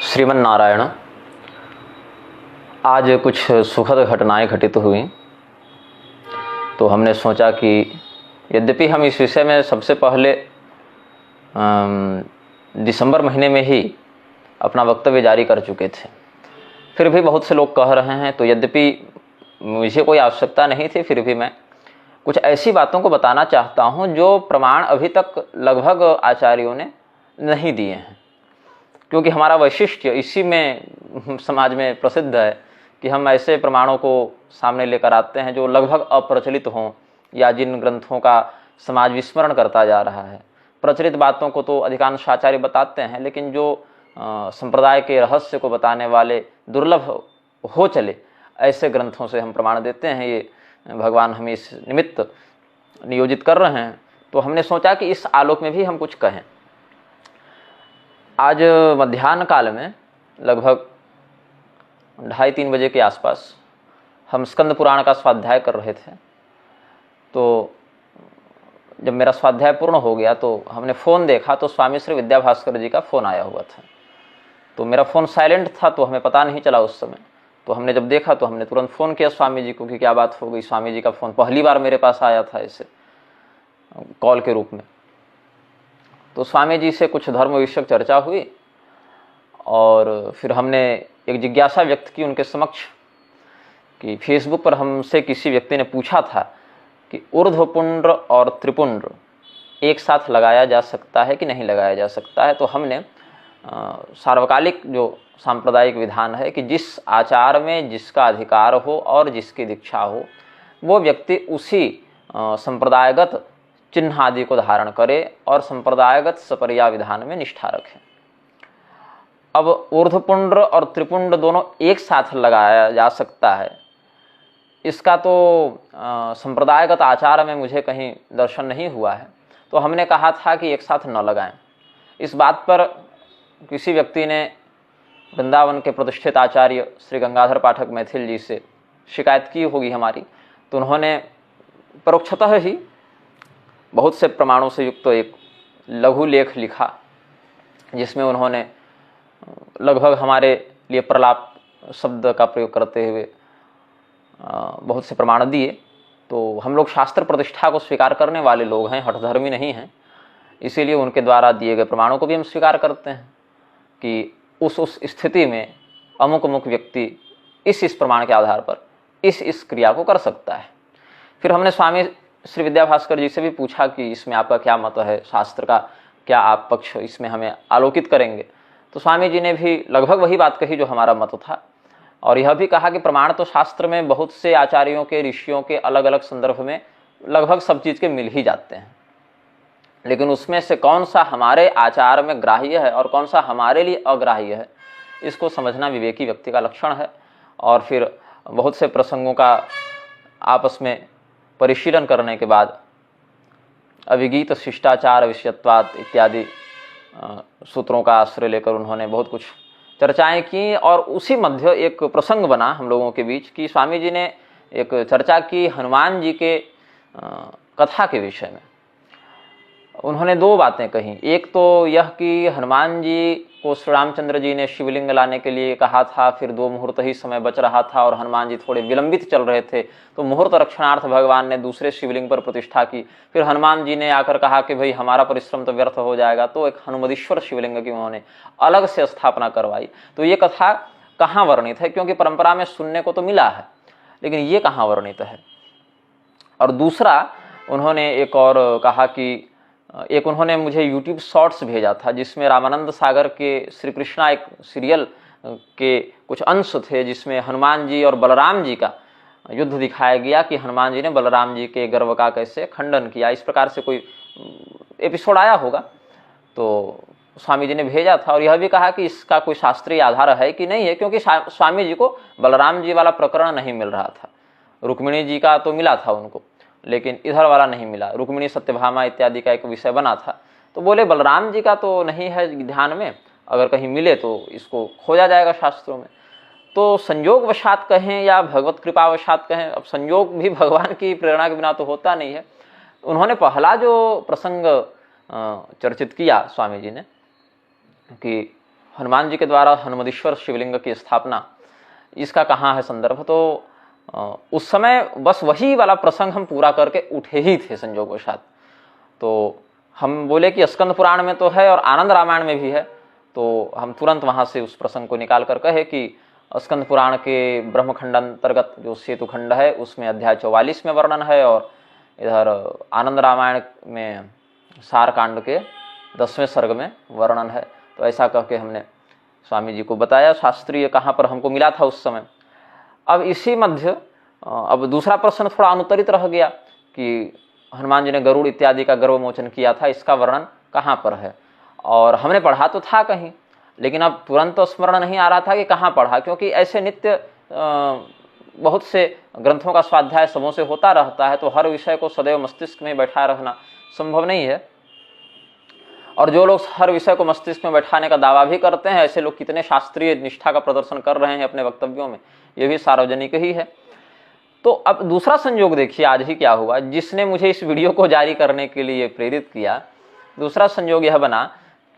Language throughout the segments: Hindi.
श्रीमन नारायण। आज कुछ सुखद घटनाएं घटित हुई, तो हमने सोचा कि यद्यपि हम इस विषय में सबसे पहले दिसंबर महीने में ही अपना वक्तव्य जारी कर चुके थे, फिर भी बहुत से लोग कह रहे हैं, तो यद्यपि मुझे कोई आवश्यकता नहीं थी, फिर भी मैं कुछ ऐसी बातों को बताना चाहता हूं जो प्रमाण अभी तक लगभग आचार्यों ने नहीं दिए हैं। क्योंकि हमारा वैशिष्ट्य इसी में समाज में प्रसिद्ध है कि हम ऐसे प्रमाणों को सामने लेकर आते हैं जो लगभग अप्रचलित हों, या जिन ग्रंथों का समाज विस्मरण करता जा रहा है। प्रचलित बातों को तो अधिकांश आचार्य बताते हैं, लेकिन जो संप्रदाय के रहस्य को बताने वाले दुर्लभ हो चले, ऐसे ग्रंथों से हम प्रमाण देते हैं। ये भगवान हमें इस निमित्त नियोजित कर रहे हैं, तो हमने सोचा कि इस आलोक में भी हम कुछ कहें। आज मध्याह्न काल में लगभग 2:30-3 बजे के आसपास हम स्कंद पुराण का स्वाध्याय कर रहे थे। तो जब मेरा स्वाध्याय पूर्ण हो गया तो हमने फ़ोन देखा, तो स्वामी श्री विद्याभास्कर जी का फ़ोन आया हुआ था। तो मेरा फ़ोन साइलेंट था, तो हमें पता नहीं चला उस समय। तो हमने जब देखा तो हमने तुरंत फ़ोन किया स्वामी जी को कि क्या बात हो गई। स्वामी जी का फ़ोन पहली बार मेरे पास आया था ऐसे कॉल के रूप में। तो स्वामी जी से कुछ धर्म विषयक चर्चा हुई, और फिर हमने एक जिज्ञासा व्यक्त की उनके समक्ष कि फेसबुक पर हमसे किसी व्यक्ति ने पूछा था कि ऊर्ध्वपुंड और त्रिपुंड एक साथ लगाया जा सकता है कि नहीं लगाया जा सकता है। तो हमने सार्वकालिक जो सांप्रदायिक विधान है कि जिस आचार में जिसका अधिकार हो और जिसकी दीक्षा हो, वो व्यक्ति उसी संप्रदायगत चिन्ह आदि को धारण करे और संप्रदायगत सपर्या विधान में निष्ठा रखे। अब ऊर्ध्वपुंड और त्रिपुंड दोनों एक साथ लगाया जा सकता है, इसका तो संप्रदायगत आचार में मुझे कहीं दर्शन नहीं हुआ है। तो हमने कहा था कि एक साथ न लगाएं। इस बात पर किसी व्यक्ति ने वृंदावन के प्रतिष्ठित आचार्य श्री गंगाधर पाठक मैथिल जी से शिकायत की होगी हमारी। तो उन्होंने परोक्षतः ही बहुत से प्रमाणों से युक्त एक लघु लेख लिखा, जिसमें उन्होंने लगभग हमारे लिए प्रलाप शब्द का प्रयोग करते हुए बहुत से प्रमाण दिए। तो हम लोग शास्त्र प्रतिष्ठा को स्वीकार करने वाले लोग हैं, हठधर्मी नहीं हैं, इसीलिए उनके द्वारा दिए गए प्रमाणों को भी हम स्वीकार करते हैं कि उस स्थिति में अमुक अमुक व्यक्ति इस प्रमाण के आधार पर इस क्रिया को कर सकता है। फिर हमने स्वामी श्री विद्याभास्कर जी से भी पूछा कि इसमें आपका क्या मत है, शास्त्र का क्या आप पक्ष इसमें हमें आलोकित करेंगे। तो स्वामी जी ने भी लगभग वही बात कही जो हमारा मत था, और यह भी कहा कि प्रमाण तो शास्त्र में बहुत से आचार्यों के, ऋषियों के अलग अलग संदर्भ में लगभग सब चीज़ के मिल ही जाते हैं, लेकिन उसमें से कौन सा हमारे आचार में ग्राह्य है और कौन सा हमारे लिए अग्राह्य है, इसको समझना विवेकी व्यक्ति का लक्षण है। और फिर बहुत से प्रसंगों का आपस में परिशीलन करने के बाद अभिगीत शिष्टाचार विषयत्वात् इत्यादि सूत्रों का आश्रय लेकर उन्होंने बहुत कुछ चर्चाएं की। और उसी मध्य एक प्रसंग बना हम लोगों के बीच कि स्वामी जी ने एक चर्चा की हनुमान जी के कथा के विषय में। उन्होंने दो बातें कही। एक तो यह कि हनुमान जी को श्री रामचंद्र जी ने शिवलिंग लाने के लिए कहा था, फिर 2 मुहूर्त ही समय बच रहा था और हनुमान जी थोड़े विलंबित चल रहे थे, तो मुहूर्त रक्षणार्थ भगवान ने दूसरे शिवलिंग पर प्रतिष्ठा की। फिर हनुमान जी ने आकर कहा कि भाई हमारा परिश्रम तो व्यर्थ हो जाएगा, तो एक हनुमदीश्वर शिवलिंग की उन्होंने अलग से स्थापना करवाई। तो ये कथा कहाँ वर्णित है? क्योंकि परंपरा में सुनने को तो मिला है, लेकिन ये कहाँ वर्णित है? और दूसरा उन्होंने एक और कहा कि एक उन्होंने मुझे YouTube शॉर्ट्स भेजा था, जिसमें रामानंद सागर के श्री कृष्णा एक सीरियल के कुछ अंश थे, जिसमें हनुमान जी और बलराम जी का युद्ध दिखाया गया कि हनुमान जी ने बलराम जी के गर्व का कैसे खंडन किया। इस प्रकार से कोई एपिसोड आया होगा, तो स्वामी जी ने भेजा था। और यह भी कहा कि इसका कोई शास्त्रीय आधार है कि नहीं है, क्योंकि स्वामी जी को बलराम जी वाला प्रकरण नहीं मिल रहा था। रुक्मिणी जी का तो मिला था उनको, लेकिन इधर वाला नहीं मिला। रुक्मिणी सत्यभामा इत्यादि का एक विषय बना था, तो बोले बलराम जी का तो नहीं है ध्यान में, अगर कहीं मिले तो इसको खोजा जाएगा शास्त्रों में। तो संयोगवशात कहें या भगवत कृपावशात कहें, अब संयोग भी भगवान की प्रेरणा के बिना तो होता नहीं है। उन्होंने पहला जो प्रसंग चर्चित किया स्वामी जी ने कि हनुमान जी के द्वारा हनुमदीश्वर शिवलिंग की स्थापना, इसका कहाँ है संदर्भ। तो उस समय बस वही वाला प्रसंग हम पूरा करके उठे ही थे संजोगवशात। तो हम बोले कि स्कंद पुराण में तो है और आनंद रामायण में भी है, तो हम तुरंत वहाँ से उस प्रसंग को निकाल कर कहे कि स्कंद पुराण के ब्रह्मखंड अंतर्गत जो सेतु खंड है उसमें अध्याय 44 में वर्णन है, और इधर आनंद रामायण में सार कांड के 10वें सर्ग में वर्णन है। तो ऐसा कह के हमने स्वामी जी को बताया शास्त्रीय कहाँ पर हमको मिला था उस समय। अब इसी मध्य अब दूसरा प्रश्न थोड़ा अनुत्तरित रह गया कि हनुमान जी ने गरुड़ इत्यादि का गर्वमोचन किया था, इसका वर्णन कहाँ पर है। और हमने पढ़ा तो था कहीं, लेकिन अब तुरंत तो स्मरण नहीं आ रहा था कि कहाँ पढ़ा, क्योंकि ऐसे नित्य बहुत से ग्रंथों का स्वाध्याय सबों से होता रहता है, तो हर विषय को सदैव मस्तिष्क में बैठाए रखना संभव नहीं है। और जो लोग हर विषय को मस्तिष्क में बैठाने का दावा भी करते हैं, ऐसे लोग कितने शास्त्रीय निष्ठा का प्रदर्शन कर रहे हैं अपने वक्तव्यों में, ये भी सार्वजनिक ही है। तो अब दूसरा संयोग देखिए आज ही क्या हुआ, जिसने मुझे इस वीडियो को जारी करने के लिए प्रेरित किया। दूसरा संयोग यह बना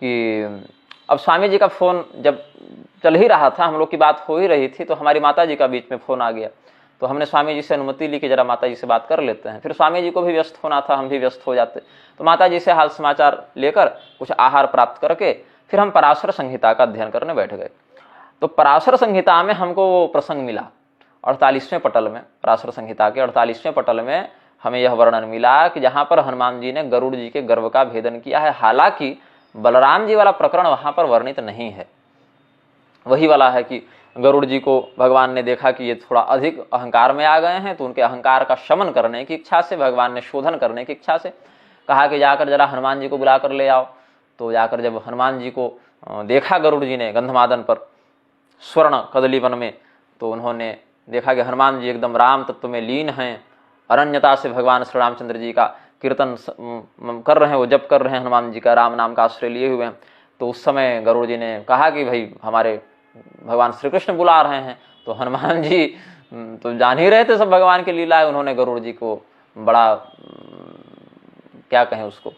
कि अब स्वामी जी का फोन जब चल ही रहा था, हम लोग की बात हो ही रही थी, तो हमारी माता जी का बीच में फोन आ गया। तो हमने स्वामी जी से अनुमति ली कि जरा माता जी से बात कर लेते हैं। फिर स्वामी जी को भी व्यस्त होना था, हम भी व्यस्त हो जाते। तो माता जी से हाल समाचार लेकर कुछ आहार प्राप्त करके फिर हम पराशर संहिता का अध्ययन करने बैठ गए। तो पराशर संहिता में हमको वो प्रसंग मिला 48वें पटल में, पराशर संहिता के 48वें पटल में हमें यह वर्णन मिला कि जहाँ पर हनुमान जी ने गरुड़ जी के गर्व का भेदन किया है। हालांकि बलराम जी वाला प्रकरण वहां पर वर्णित नहीं है, वही वाला है कि गरुड़ जी को भगवान ने देखा कि ये थोड़ा अधिक अहंकार में आ गए हैं, तो उनके अहंकार का शमन करने की इच्छा से, भगवान ने शोधन करने की इच्छा से कहा कि जाकर जरा हनुमान जी को बुला कर ले आओ। तो जाकर जब हनुमान जी को देखा गरुड़ जी ने गंधमादन पर स्वर्ण कदली वन में, तो उन्होंने देखा कि हनुमान जी एकदम राम तत्व में लीन हैं, अरण्यता से भगवान श्री रामचंद्र जी का कीर्तन कर रहे हैं, वो जप कर रहे हैं, हनुमान जी का राम नाम का आश्रय लिए हुए हैं। तो उस समय गरुड़ जी ने कहा कि भाई हमारे भगवान श्री कृष्ण बुला रहे हैं। तो हनुमान जी तो जान ही रहे थे सब भगवान की लीला है, उन्होंने गरुड़ जी को बड़ा क्या कहें उसको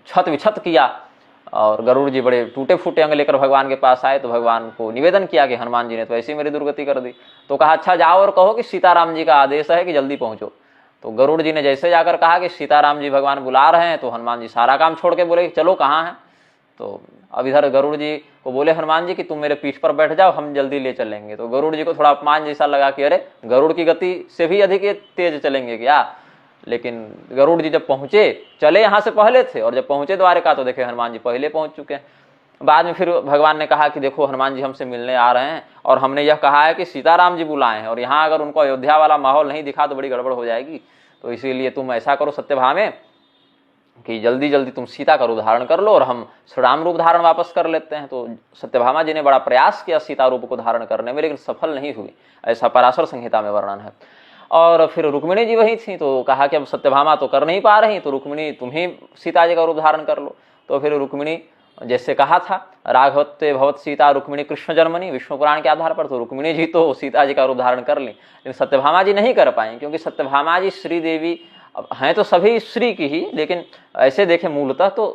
छत विछत किया, और गरुड़ जी बड़े टूटे फूटे अंग लेकर भगवान के पास आए। तो भगवान को निवेदन किया कि हनुमान जी ने तो ऐसी मेरी दुर्गति कर दी। तो कहा अच्छा जाओ और कहो कि सीताराम जी का आदेश है कि जल्दी पहुंचो। तो गरुड़ जी ने जैसे जाकर कहा कि सीताराम जी भगवान बुला रहे हैं, तो हनुमान जी सारा काम छोड़ के बोले कि चलो कहाँ है। तो अब इधर गरुड़ जी को बोले हनुमान जी कि तुम मेरे पीठ पर बैठ जाओ, हम जल्दी ले चलेंगे। तो गरुड़ जी को थोड़ा अपमान जैसा लगा कि अरे गरुड़ की गति से भी अधिक ये तेज चलेंगे क्या। लेकिन गरुड़ जी जब पहुंचे, चले यहाँ से पहले थे, और जब पहुंचे द्वारिका तो देखे हनुमान जी पहले पहुंच चुके हैं। बाद में फिर भगवान ने कहा कि देखो हनुमान जी हमसे मिलने आ रहे हैं, और हमने यह कहा है कि सीताराम जी बुलाए हैं, और यहाँ अगर उनको अयोध्या वाला माहौल नहीं दिखा तो बड़ी गड़बड़ हो जाएगी। तो इसीलिए तुम ऐसा करो सत्यभामा में कि जल्दी जल्दी तुम सीता का रूप धारण कर लो और हम श्री राम रूप धारण वापस कर लेते हैं। तो सत्यभामा जी ने बड़ा प्रयास किया सीता रूप को धारण करने में, लेकिन सफल नहीं हुई, ऐसा पराशर संहिता में वर्णन है। और फिर रुक्मिणी जी वही थी, तो कहा कि अब सत्यभामा तो कर नहीं पा रही, तो रुक्मिणी तुम ही सीता जी का रूप धारण कर लो। तो फिर रुक्मिणी जैसे कहा था राघवत्ते भवत सीता रुक्मिणी कृष्ण जन्मनी, विष्णु पुराण के आधार पर, तो रुक्मिणी जी तो सीता जी का रूप धारण कर ली, लेकिन सत्यभामा जी नहीं कर पाई, क्योंकि सत्यभामा जी श्री देवी हैं तो सभी श्री की ही, लेकिन ऐसे देखें मूलतः तो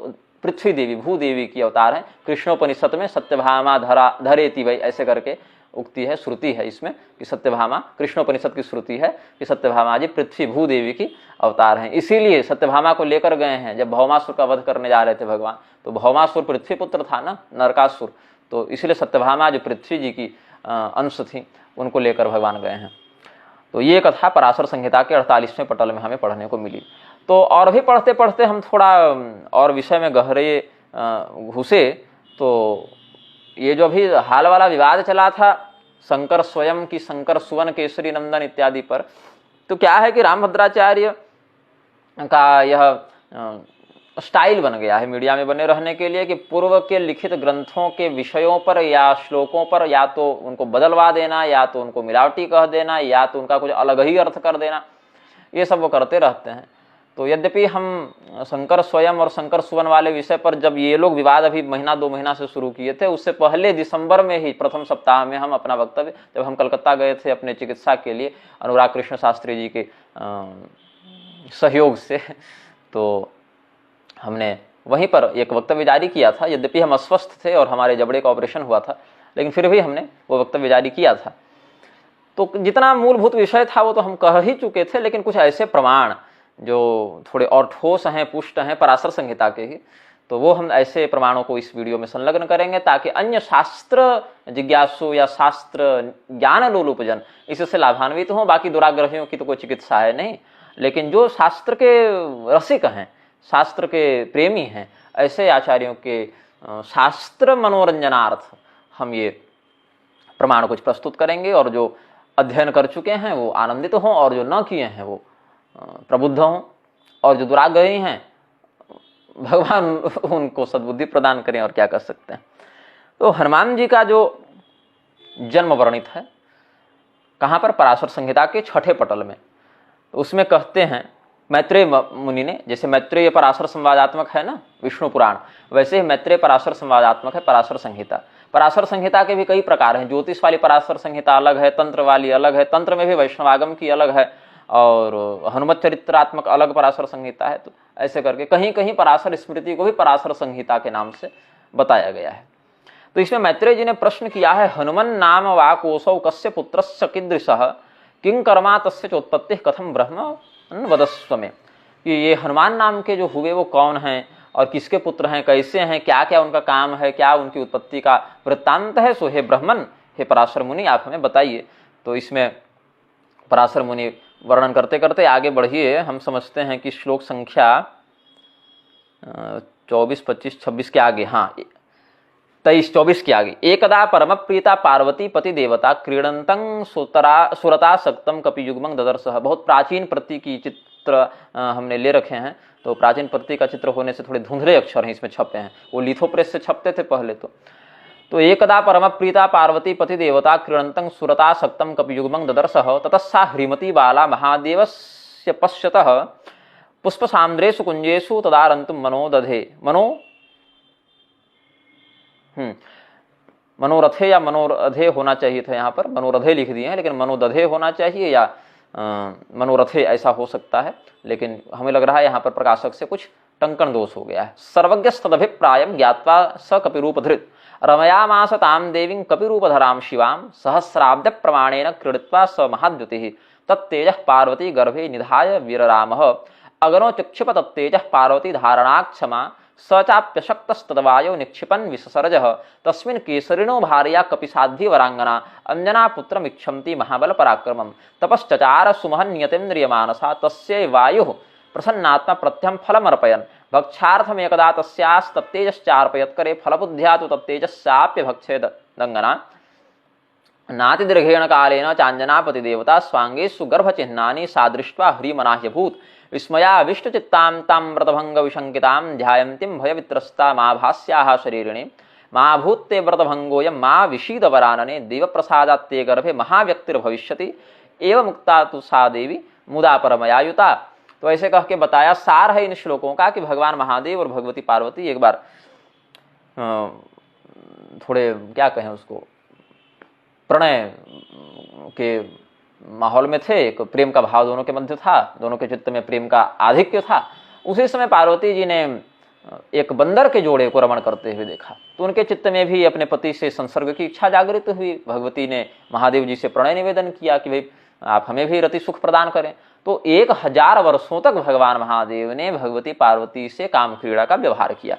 पृथ्वी देवी भूदेवी की अवतार है। कृष्णोपनिषद में सत्यभामा धरेति वै ऐसे करके उक्ति है, श्रुति है इसमें कि सत्यभामा, कृष्णोपनिषद की श्रुति है कि सत्यभामा जी पृथ्वी भूदेवी की अवतार हैं। इसीलिए सत्यभामा को लेकर गए हैं जब भौमासुर का वध करने जा रहे थे भगवान, तो भौमासुर पृथ्वी पुत्र था ना, नरकासुर, तो इसलिए सत्यभामा जो पृथ्वी जी की अंश थी उनको लेकर भगवान गए हैं। तो ये कथा पराशर संहिता के 48वें पटल में हमें पढ़ने को मिली। तो और भी पढ़ते पढ़ते हम थोड़ा और विषय में गहरे घुसे, तो ये जो अभी हाल वाला विवाद चला था शंकर स्वयं की शंकर सुवन केसरी नंदन इत्यादि पर, तो क्या है कि रामभद्राचार्य का यह स्टाइल बन गया है मीडिया में बने रहने के लिए कि पूर्व के लिखित ग्रंथों के विषयों पर या श्लोकों पर या तो उनको बदलवा देना, या तो उनको मिलावटी कह देना, या तो उनका कुछ अलग ही अर्थ कर देना, ये सब वो करते रहते हैं। तो यद्यपि हम शंकर स्वयं और शंकर सुवन वाले विषय पर जब ये लोग विवाद अभी महीना 2 महीना से शुरू किए थे, उससे पहले दिसंबर में ही प्रथम सप्ताह में हम अपना वक्तव्य, जब हम कलकत्ता गए थे अपने चिकित्सा के लिए अनुराग कृष्ण शास्त्री जी के सहयोग से, तो हमने वहीं पर एक वक्तव्य जारी किया था। यद्यपि हम अस्वस्थ थे और हमारे जबड़े का ऑपरेशन हुआ था, लेकिन फिर भी हमने वो वक्तव्य जारी किया था। तो जितना मूलभूत विषय था वो तो हम कह ही चुके थे, लेकिन कुछ ऐसे प्रमाण जो थोड़े और ठोस हैं, पुष्ट हैं पराशर संहिता के ही, तो वो हम ऐसे प्रमाणों को इस वीडियो में संलग्न करेंगे ताकि अन्य शास्त्र जिज्ञासु या शास्त्र ज्ञान लोलुपजन इससे लाभान्वित हों। बाकी दुराग्रहियों की तो कोई चिकित्सा है नहीं, लेकिन जो शास्त्र के रसिक हैं, शास्त्र के प्रेमी हैं, ऐसे आचार्यों के शास्त्र मनोरंजनार्थ हम ये प्रमाण कुछ प्रस्तुत करेंगे, और जो अध्ययन कर चुके हैं वो आनंदित हों, और जो न किए हैं वो प्रबुद्ध हों, और जो दुराग्रही हैं भगवान उनको सद्बुद्धि प्रदान करें। और क्या कर सकते हैं। तो हनुमान जी का जो जन्म वर्णित है कहाँ पर, पराशर संहिता के 6ठे पटल में। तो उसमें कहते हैं मैत्रेय मुनि ने, जैसे मैत्रेय पराशर संवादात्मक है ना विष्णु पुराण, वैसे ही मैत्रेय पराशर संवादात्मक है पराशर संहिता। पराशर संहिता के भी कई प्रकार हैं। ज्योतिष वाली पराशर संहिता अलग है, तंत्र वाली अलग है, तंत्र में भी वैष्णवागम की अलग है, और हनुमत चरित्रात्मक अलग पराशर संहिता है। तो ऐसे करके कहीं कहीं पराशर स्मृति को भी पराशर संहिता के नाम से बताया गया है। तो इसमें मैत्रेय जी ने प्रश्न किया है, हनुमन नाम वा कोसौ कस्य पुत्रस्य कीदृशः किं कर्मा तस्य चोत्पत्ति कथम ब्रह्म वदस्व में, कि ये हनुमान नाम के जो हुए वो कौन हैं और किसके पुत्र हैं, कैसे हैं, क्या क्या उनका काम है, क्या उनकी उत्पत्ति का वृत्तांत है, सो हे ब्राह्मण, हे पराशर मुनि आप हमें बताइए। तो इसमें पराशर मुनि वर्णन करते करते आगे बढ़िए। हम समझते हैं कि श्लोक संख्या 24, 25, 26 के आगे, हाँ 23, 24 के आगे, एकदा परम प्रीता पार्वती पति देवता क्रीडंतं सुरता सक्तम कपि युग्मं ददर्शः। बहुत प्राचीन प्रति की चित्र हमने ले रखे हैं। तो प्राचीन प्रति का चित्र होने से थोड़े धुंधले अक्षर हैं इसमें छपे हैं, वो लिथोप्रेस से छपते थे पहले। तो एकदा परम प्रीता पार्वती पति देवता क्रीडंतं सुरता सक्तम कपि युग्मं ददर्शः ततस्सा ह्रीमती बाला महादेवस्य पश्यतः पुष्प सान्द्रेषु कुंजेषु तदारंतुम मनोरथे या मनोरधे होना चाहिए था, यहाँ पर मनोरधे लिख दिए हैं, लेकिन मनोदधे होना चाहिए या मनोरथे ऐसा हो सकता है, लेकिन हमें लग रहा है यहाँ पर प्रकाशक से कुछ टंकन दोष हो गया है। सर्वज्ञस्तदभिप्रायं ज्ञात्वा स कपिरूपधृत रमयामास तां देवीं कपिरूपधरां शिवां सहस्राब्द प्रमाणेन क्रीडित्वा स महाद्युतिः तत्तेजः पार्वती गर्भे निधाय वीररामः अगनो चिक्षिप तत्तेजः पार्वती धारणाक्षमा स चाप्यशक्तस्तदवायो निक्षिपन् विससर्जः तस्मिन् केसरिणो भार्या कपिसाध्वी वरांगना अंजना पुत्रमिच्छन्ति महाबल पराक्रमं तपश्चचार सुमहन्यतेन्द्रियमानसा तस्यै वायुः प्रसन्नात्मा प्रत्यं फलमर्पयन् भक्षार्थमेकदा तस्यास्तत्तेजश्चार्पयत्करे फलबुद्ध्या तु तत्तेजस्याप्य भक्षेदंगना नातिदीर्घेण कालेन चाञ्जनापति देवता स्वांगेषु गर्भचिह्नानि सा दृष्ट्वा ह्रीमनाह्यभूत् विस्मयाविष्टचित्तां तां व्रतभंग विशंकितां ध्यायन्तीं भयवित्रस्ता मा भास्याः शरीरिणे मा भूत्ते व्रतभंगोऽयं मा विषीदवरानने देवप्रसादात्ते गर्भे महाव्यक्तिर्भविष्यति एवं मुक्ता तु सा देवी मुदा परमयायुता। तो ऐसे कह के बताया। सार है इन श्लोकों का कि भगवान महादेव और भगवती पार्वती एक बार थोड़े क्या कहें उसको, प्रणय के माहौल में थे, एक प्रेम का भाव दोनों के मध्य था, दोनों के चित्त में प्रेम का आधिक्य था। उसी समय पार्वती जी ने एक बंदर के जोड़े को रमण करते हुए देखा, तो उनके चित्त में भी अपने पति से संसर्ग की इच्छा जागृत हुई। भगवती ने महादेव जी से प्रणय निवेदन किया कि भाई आप हमें भी रति सुख प्रदान करें। तो 1000 वर्षों तक भगवान महादेव ने भगवती पार्वती से काम क्रीड़ा का व्यवहार किया।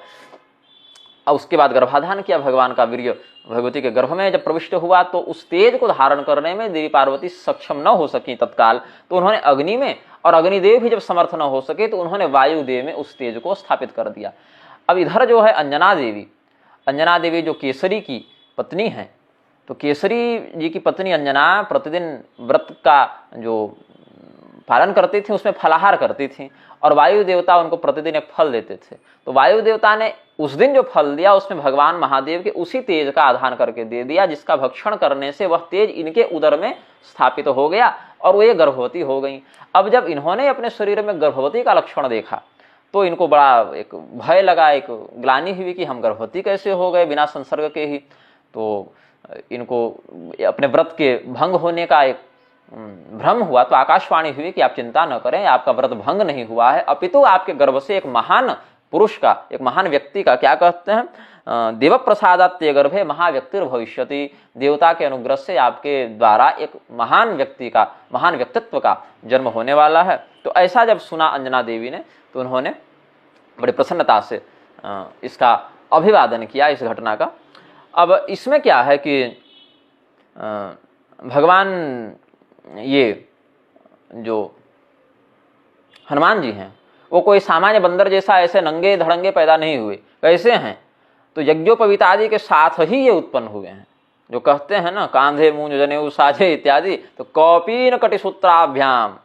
और उसके बाद गर्भाधान किया। भगवान का वीर्य भगवती के गर्भ में जब प्रविष्ट हुआ तो उस तेज को धारण करने में देवी पार्वती सक्षम न हो सकी तत्काल, तो उन्होंने अग्नि में, और अग्निदेव भी जब समर्थ न हो सके तो उन्होंने वायुदेव में उस तेज को स्थापित कर दिया। अब इधर जो है अंजना देवी जो केसरी की पत्नी है, तो केसरी जी की पत्नी अंजना प्रतिदिन व्रत का जो पालन करती थी, उसमें फलाहार करती थी, और वायु देवता उनको प्रतिदिन एक फल देते थे। तो वायु देवता ने उस दिन जो फल दिया उसमें भगवान महादेव के उसी तेज का आधान करके दे दिया, जिसका भक्षण करने से वह तेज इनके उदर में स्थापित हो गया और वो ये गर्भवती हो गई। अब जब इन्होंने अपने शरीर में गर्भवती का लक्षण देखा तो इनको बड़ा एक भय लगा, एक ग्लानि हुई कि हम गर्भवती कैसे हो गए बिना संसर्ग के ही। तो इनको अपने व्रत के भंग होने का एक भ्रम हुआ। तो आकाशवाणी हुई कि आप चिंता न करें, आपका व्रत भंग नहीं हुआ है, अपितु आपके गर्भ से एक महान पुरुष का, एक महान व्यक्ति का क्या कहते हैं, देव प्रसादात्य गर्भे महाव्यक्तिर भविष्यति, देवता के अनुग्रह से आपके द्वारा एक महान व्यक्ति का, महान व्यक्तित्व का जन्म होने वाला है। तो ऐसा जब सुना अंजना देवी ने तो उन्होंने बड़ी प्रसन्नता से इसका अभिवादन किया, इस घटना का। अब इसमें क्या है कि भगवान ये जो हनुमान जी हैं वो कोई सामान्य बंदर जैसा ऐसे नंगे धड़ंगे पैदा नहीं हुए। कैसे हैं, तो यज्ञोपवीतादि के साथ ही ये उत्पन्न हुए हैं। जो कहते हैं ना कांधे मूंज जनेऊ साझे इत्यादि, तो कौपीन कटिसूत्राभ्याम,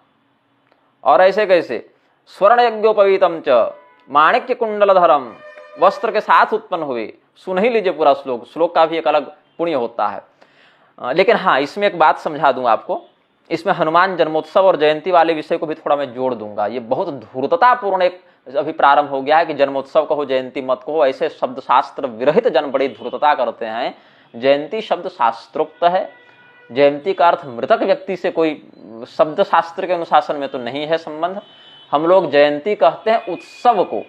और ऐसे कैसे स्वर्ण यज्ञोपवीतम च माणिक्य कुंडलधरम, वस्त्र के साथ उत्पन्न हुए। सुन ही लीजिए पूरा श्लोक, श्लोक का भी एक अलग पुण्य होता है। लेकिन हाँ, इसमें एक बात समझा दूं आपको, इसमें हनुमान जन्मोत्सव और जयंती वाले विषय को भी थोड़ा मैं जोड़ दूंगा। ये बहुत धूर्ततापूर्ण एक अभी प्रारंभ हो गया है कि जन्मोत्सव कहो जयंती मत कहो, ऐसे शब्द शास्त्र विरहित जन बड़ी धूर्तता करते हैं। जयंती शब्द शास्त्रोक्त है, जयंती का अर्थ मृतक व्यक्ति से कोई शब्द शास्त्र के अनुशासन में तो नहीं है संबंध। हम लोग जयंती कहते हैं उत्सव को,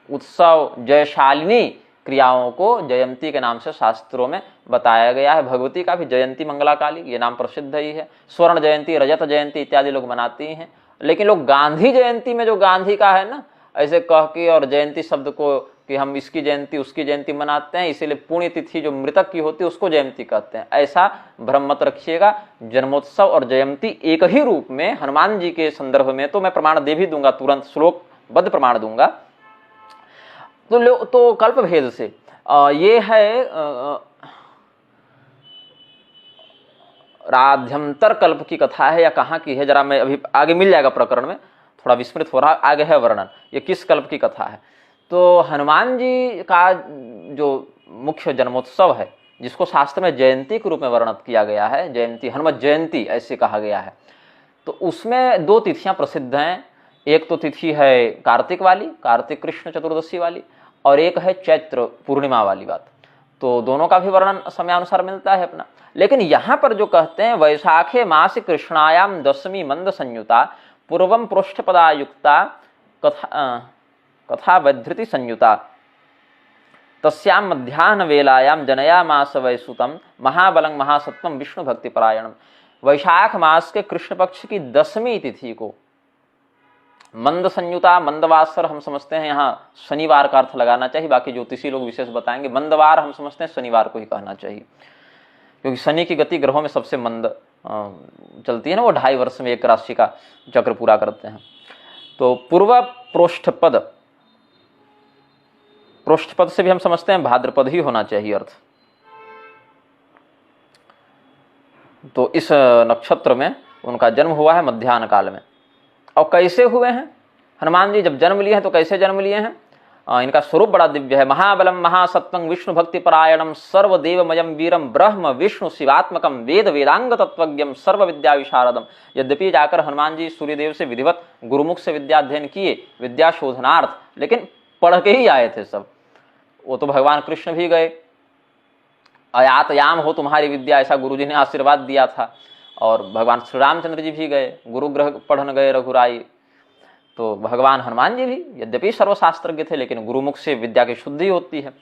उत्सव जयशालिनी क्रियाओं को जयंती के नाम से शास्त्रों में बताया गया है। भगवती का भी जयंती मंगला काली ये नाम प्रसिद्ध ही है। स्वर्ण जयंती, रजत जयंती इत्यादि लोग मनाते हैं। लेकिन लोग गांधी जयंती में जो गांधी का है ना ऐसे कह के, और जयंती शब्द को कि हम इसकी जयंती उसकी जयंती मनाते हैं, इसीलिए पुण्य तिथि जो मृतक की होती है उसको जयंती कहते हैं, ऐसा भ्रम मत रखिएगा। जन्मोत्सव और जयंती एक ही रूप में हनुमान जी के संदर्भ में तो मैं प्रमाण दे भी दूंगा, तुरंत श्लोकबद्ध प्रमाण दूंगा। तो कल्प भेद से ये है राध्यंतर कल्प की कथा है या कहाँ की है, जरा मैं अभी आगे मिल जाएगा प्रकरण में, थोड़ा विस्मृत हो रहा, आगे है वर्णन, ये किस कल्प की कथा है। तो हनुमान जी का जो मुख्य जन्मोत्सव है जिसको शास्त्र में जयंती के रूप में वर्णित किया गया है, जयंती हनुमत जयंती ऐसे कहा गया है, तो उसमें दो तिथियां प्रसिद्ध हैं। एक तो तिथि है कार्तिक वाली, कार्तिक कृष्ण चतुर्दशी वाली, और एक है चैत्र पूर्णिमा वाली बात। तो दोनों का भी वर्णन समयानुसार मिलता है अपना। लेकिन यहाँ पर जो कहते हैं वैशाखे मास कृष्णायाम दशमी मंद संयुता पूर्वम पृष्ठपदा युक्ता कथा वैधृति संयुता तस्याम मध्याह्न वेलायाम जनयामास वैसुतम महाबलं महासत्वम विष्णु भक्ति परायणम। वैशाख मास के कृष्ण पक्ष की 10वीं तिथि को मंद संयुता, मंदवासर हम समझते हैं, यहाँ शनिवार का अर्थ लगाना चाहिए, बाकी ज्योतिषी लोग विशेष बताएंगे। मंदवार हम समझते हैं शनिवार को ही कहना चाहिए, क्योंकि शनि की गति ग्रहों में सबसे मंद चलती है ना, वो 2.5 वर्ष में एक राशि का चक्र पूरा करते हैं। तो पूर्व पृष्ठपद, पृष्ठपद से भी हम समझते हैं भाद्रपद ही होना चाहिए अर्थ। तो इस नक्षत्र में उनका जन्म हुआ है मध्याह्न काल में। और कैसे हुए हैं हनुमान जी, जब जन्म लिए हैं तो कैसे जन्म लिए हैं, इनका स्वरूप बड़ा दिव्य है। महाबलम महासत्वं विष्णु भक्ति परायणम सर्वदेवमयम वीरम ब्रह्म विष्णु शिवात्मकम वेद वेदांग तत्वज्ञम सर्व विद्या विशारदम। यद्यपि जाकर हनुमान जी सूर्यदेव से विधिवत गुरुमुख से विद्या अध्ययन किए विद्या शोधनार्थ, लेकिन पढ़ के ही आए थे सब। वो तो भगवान कृष्ण भी गए, अयातयाम हो तुम्हारी विद्या, ऐसा गुरुजी ने आशीर्वाद दिया था। और भगवान श्री रामचंद्र जी भी गए, गुरुग्रह पढ़न गए रघुराई। तो भगवान हनुमान जी भी यद्यपि सर्वशास्त्रज्ञ थे, लेकिन गुरुमुख से विद्या की शुद्धि होती है।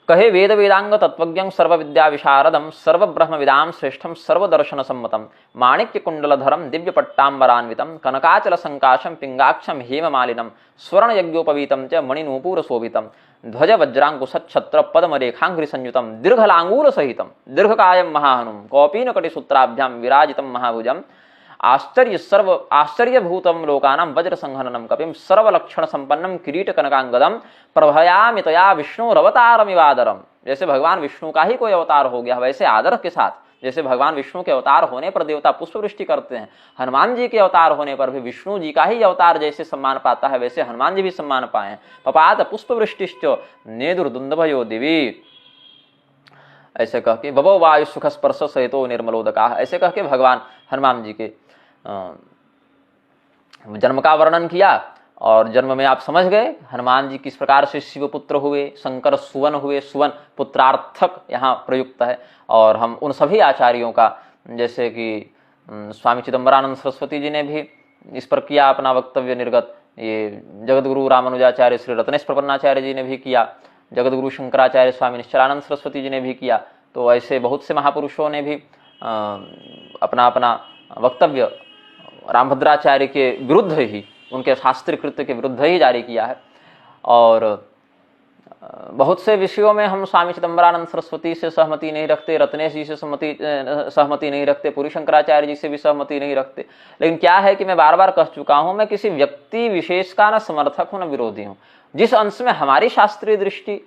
कहे वेद वेदांग तत्वज्ञं सर्व विद्या विशारदम सर्व ब्रह्म विदाम श्रेष्ठम सर्वदर्शन सम्मतम माणिक्य कुंडलधरम दिव्य पट्टांबरान्वितम कनकाचल संकाशम पिंगाक्षम हेममालिनम स्वर्ण यज्ञोपवीतम च मणिनूपुर शोभितम ध्वज वज्रांकुशच्छत्र पद्मरेखांघ्रि संयुतम दीर्घलांगूल सहितम दीर्घकायम महाहनुम कौपीन कटिसूत्राभ्याम विराजितम महाभुजम आश्चर्यभूतम लोकानां वज्र संहननम कपिम सर्वलक्षण संपन्नम किरीट कनकांगदम प्रभयामि तया विष्णुरवतारमिवादरम। जैसे भगवान विष्णु का ही कोई अवतार हो गया, वैसे आदर के साथ, जैसे भगवान विष्णु के अवतार होने पर देवता पुष्पवृष्टि करते हैं, हनुमान जी के अवतार होने पर भी विष्णु जी का ही अवतार जैसे सम्मान पाता है, वैसे हनुमान जी भी सम्मान पाए हैं। पपात पुष्पवृष्टिश्च नेदुर्दुंदभयो दिवी, ऐसे कह के बबो वायु सुख स्पर्श सहितो निर्मलोदका, ऐसे कह के भगवान हनुमान जी के जन्म का वर्णन किया। और जन्म में आप समझ गए हनुमान जी किस प्रकार से शिवपुत्र हुए, शंकर सुवन हुए, सुवन पुत्रार्थक यहाँ प्रयुक्त है। और हम उन सभी आचार्यों का, जैसे कि स्वामी चिदंबरानंद सरस्वती जी ने भी इस पर किया अपना वक्तव्य निर्गत, ये जगतगुरु रामानुजाचार्य श्री रत्नेश प्रपन्नाचार्य जी ने भी किया, जगतगुरु शंकराचार्य स्वामी निश्चलानंद सरस्वती जी ने भी किया। तो ऐसे बहुत से महापुरुषों ने भी अपना अपना वक्तव्य रामभद्राचार्य के विरुद्ध ही, उनके शास्त्रीय कृत्य के विरुद्ध ही जारी किया है। और बहुत से विषयों में हम स्वामी चिदंबरानंद सरस्वती से सहमति नहीं रखते, रत्नेश जी से सहमति नहीं रखते, पूरी शंकराचार्य जी से भी सहमति नहीं रखते। लेकिन क्या है कि मैं बार बार कह चुका हूं, मैं किसी व्यक्ति विशेष का न समर्थक हूं न विरोधी हूं। जिस अंश में हमारी शास्त्रीय दृष्टि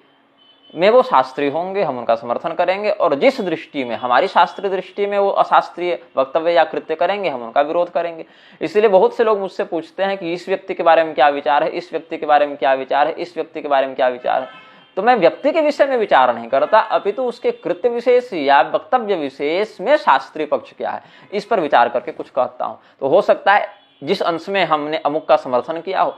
में वो शास्त्रीय होंगे हम उनका समर्थन करेंगे, और जिस दृष्टि में हमारी शास्त्रीय दृष्टि में वो अशास्त्रीय वक्तव्य या कृत्य करेंगे हम उनका विरोध करेंगे। इसलिए बहुत से लोग मुझसे पूछते हैं कि इस व्यक्ति के बारे में क्या विचार है, इस व्यक्ति के बारे में क्या विचार है, इस व्यक्ति के बारे में क्या विचार है। तो मैं व्यक्ति के विषय में विचार नहीं करता, अपितु उसके कृत्य विशेष या वक्तव्य विशेष में शास्त्रीय पक्ष क्या है इस पर विचार करके कुछ कहता हूं। तो हो सकता है जिस अंश में हमने अमुक का समर्थन किया हो,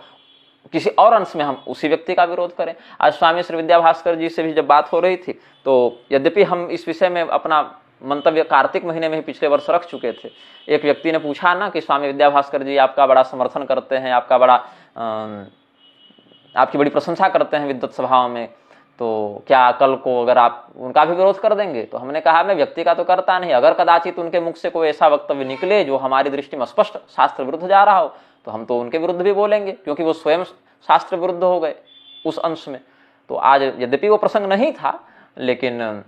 किसी और अंश में हम उसी व्यक्ति का विरोध करें। आज स्वामी श्री विद्या भास्कर जी से भी जब बात हो रही थी, तो यद्यपि हम इस विषय में अपना मंतव्य कार्तिक महीने में ही पिछले वर्ष रख चुके थे, एक व्यक्ति ने पूछा ना कि स्वामी विद्या भास्कर जी आपका बड़ा समर्थन करते हैं, आपका बड़ा आपकी बड़ी प्रशंसा करते हैं विद्वत सभाओं में, तो क्या कल को अगर आप उनका भी विरोध कर देंगे? तो हमने कहा मैं व्यक्ति का तो करता नहीं, अगर कदाचित उनके मुख से कोई ऐसा वक्तव्य निकले जो हमारी दृष्टि में स्पष्ट शास्त्र विरुद्ध जा रहा हो तो हम तो उनके विरुद्ध भी बोलेंगे, क्योंकि वो स्वयं शास्त्र विरुद्ध हो गए उस अंश में। तो आज यद्यपि वो प्रसंग नहीं था, लेकिन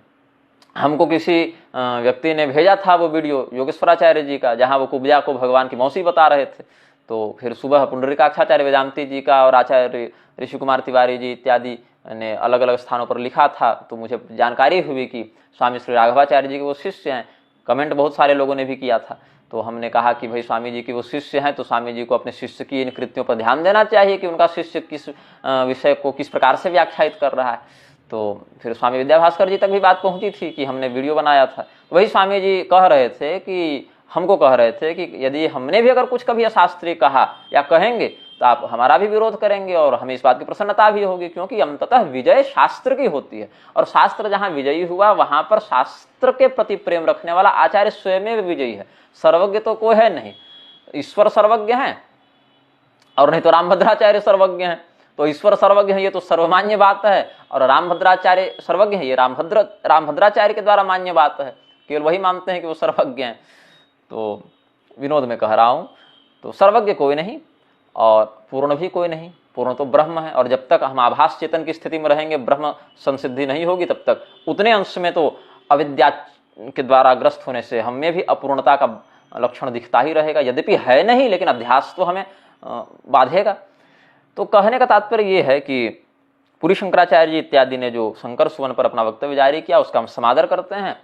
हमको किसी व्यक्ति ने भेजा था वो वीडियो योगेश्वराचार्य जी का, जहाँ वो कुब्जा को भगवान की मौसी बता रहे थे। तो फिर सुबह पुंडरीकाक्षाचार्य वेदांती जी का और आचार्य ऋषि कुमार तिवारी जी इत्यादि ने अलग अलग स्थानों पर लिखा था, तो मुझे जानकारी हुई कि स्वामी श्री राघवाचार्य जी के वो शिष्य हैं। कमेंट बहुत सारे लोगों ने भी किया था। तो हमने कहा कि भाई स्वामी जी की वो शिष्य हैं, तो स्वामी जी को अपने शिष्य की इन कृत्यों पर ध्यान देना चाहिए कि उनका शिष्य किस विषय को किस प्रकार से व्याख्यायित कर रहा है। तो फिर स्वामी विद्या भास्कर जी तक भी बात पहुंची थी कि हमने वीडियो बनाया था। वही स्वामी जी कह रहे थे कि हमको कह रहे थे कि यदि हमने भी अगर कुछ कभी अशास्त्रीय कहा या कहेंगे तो आप हमारा भी विरोध करेंगे और हमें इस बात की प्रसन्नता भी होगी, क्योंकि अंततः विजय शास्त्र की होती है, और शास्त्र जहां विजयी हुआ वहां पर शास्त्र के प्रति प्रेम रखने वाला आचार्य स्वयं विजयी है। सर्वज्ञ तो कोई है नहीं, ईश्वर सर्वज्ञ है, और नहीं तो रामभद्राचार्य सर्वज्ञ हैं। तो ईश्वर सर्वज्ञ है ये तो सर्वमान्य बात है, और रामभद्राचार्य सर्वज्ञ है ये रामभद्राचार्य के द्वारा मान्य बात है, केवल वही मानते हैं कि वो सर्वज्ञ हैं। तो विनोद में कह रहा हूँ, तो सर्वज्ञ कोई नहीं और पूर्ण भी कोई नहीं, पूर्ण तो ब्रह्म है, और जब तक हम आभास चेतन की स्थिति में रहेंगे, ब्रह्म संसिद्धि नहीं होगी, तब तक उतने अंश में तो अविद्या के द्वारा ग्रस्त होने से हमें भी अपूर्णता का लक्षण दिखता ही रहेगा, यद्यपि है नहीं, लेकिन अध्यास तो हमें बाधेगा। तो कहने का तात्पर्य ये है कि पूरी शंकराचार्य जी इत्यादि ने जो शंकर सुवन पर अपना वक्तव्य जारी किया उसका हम समादर करते हैं।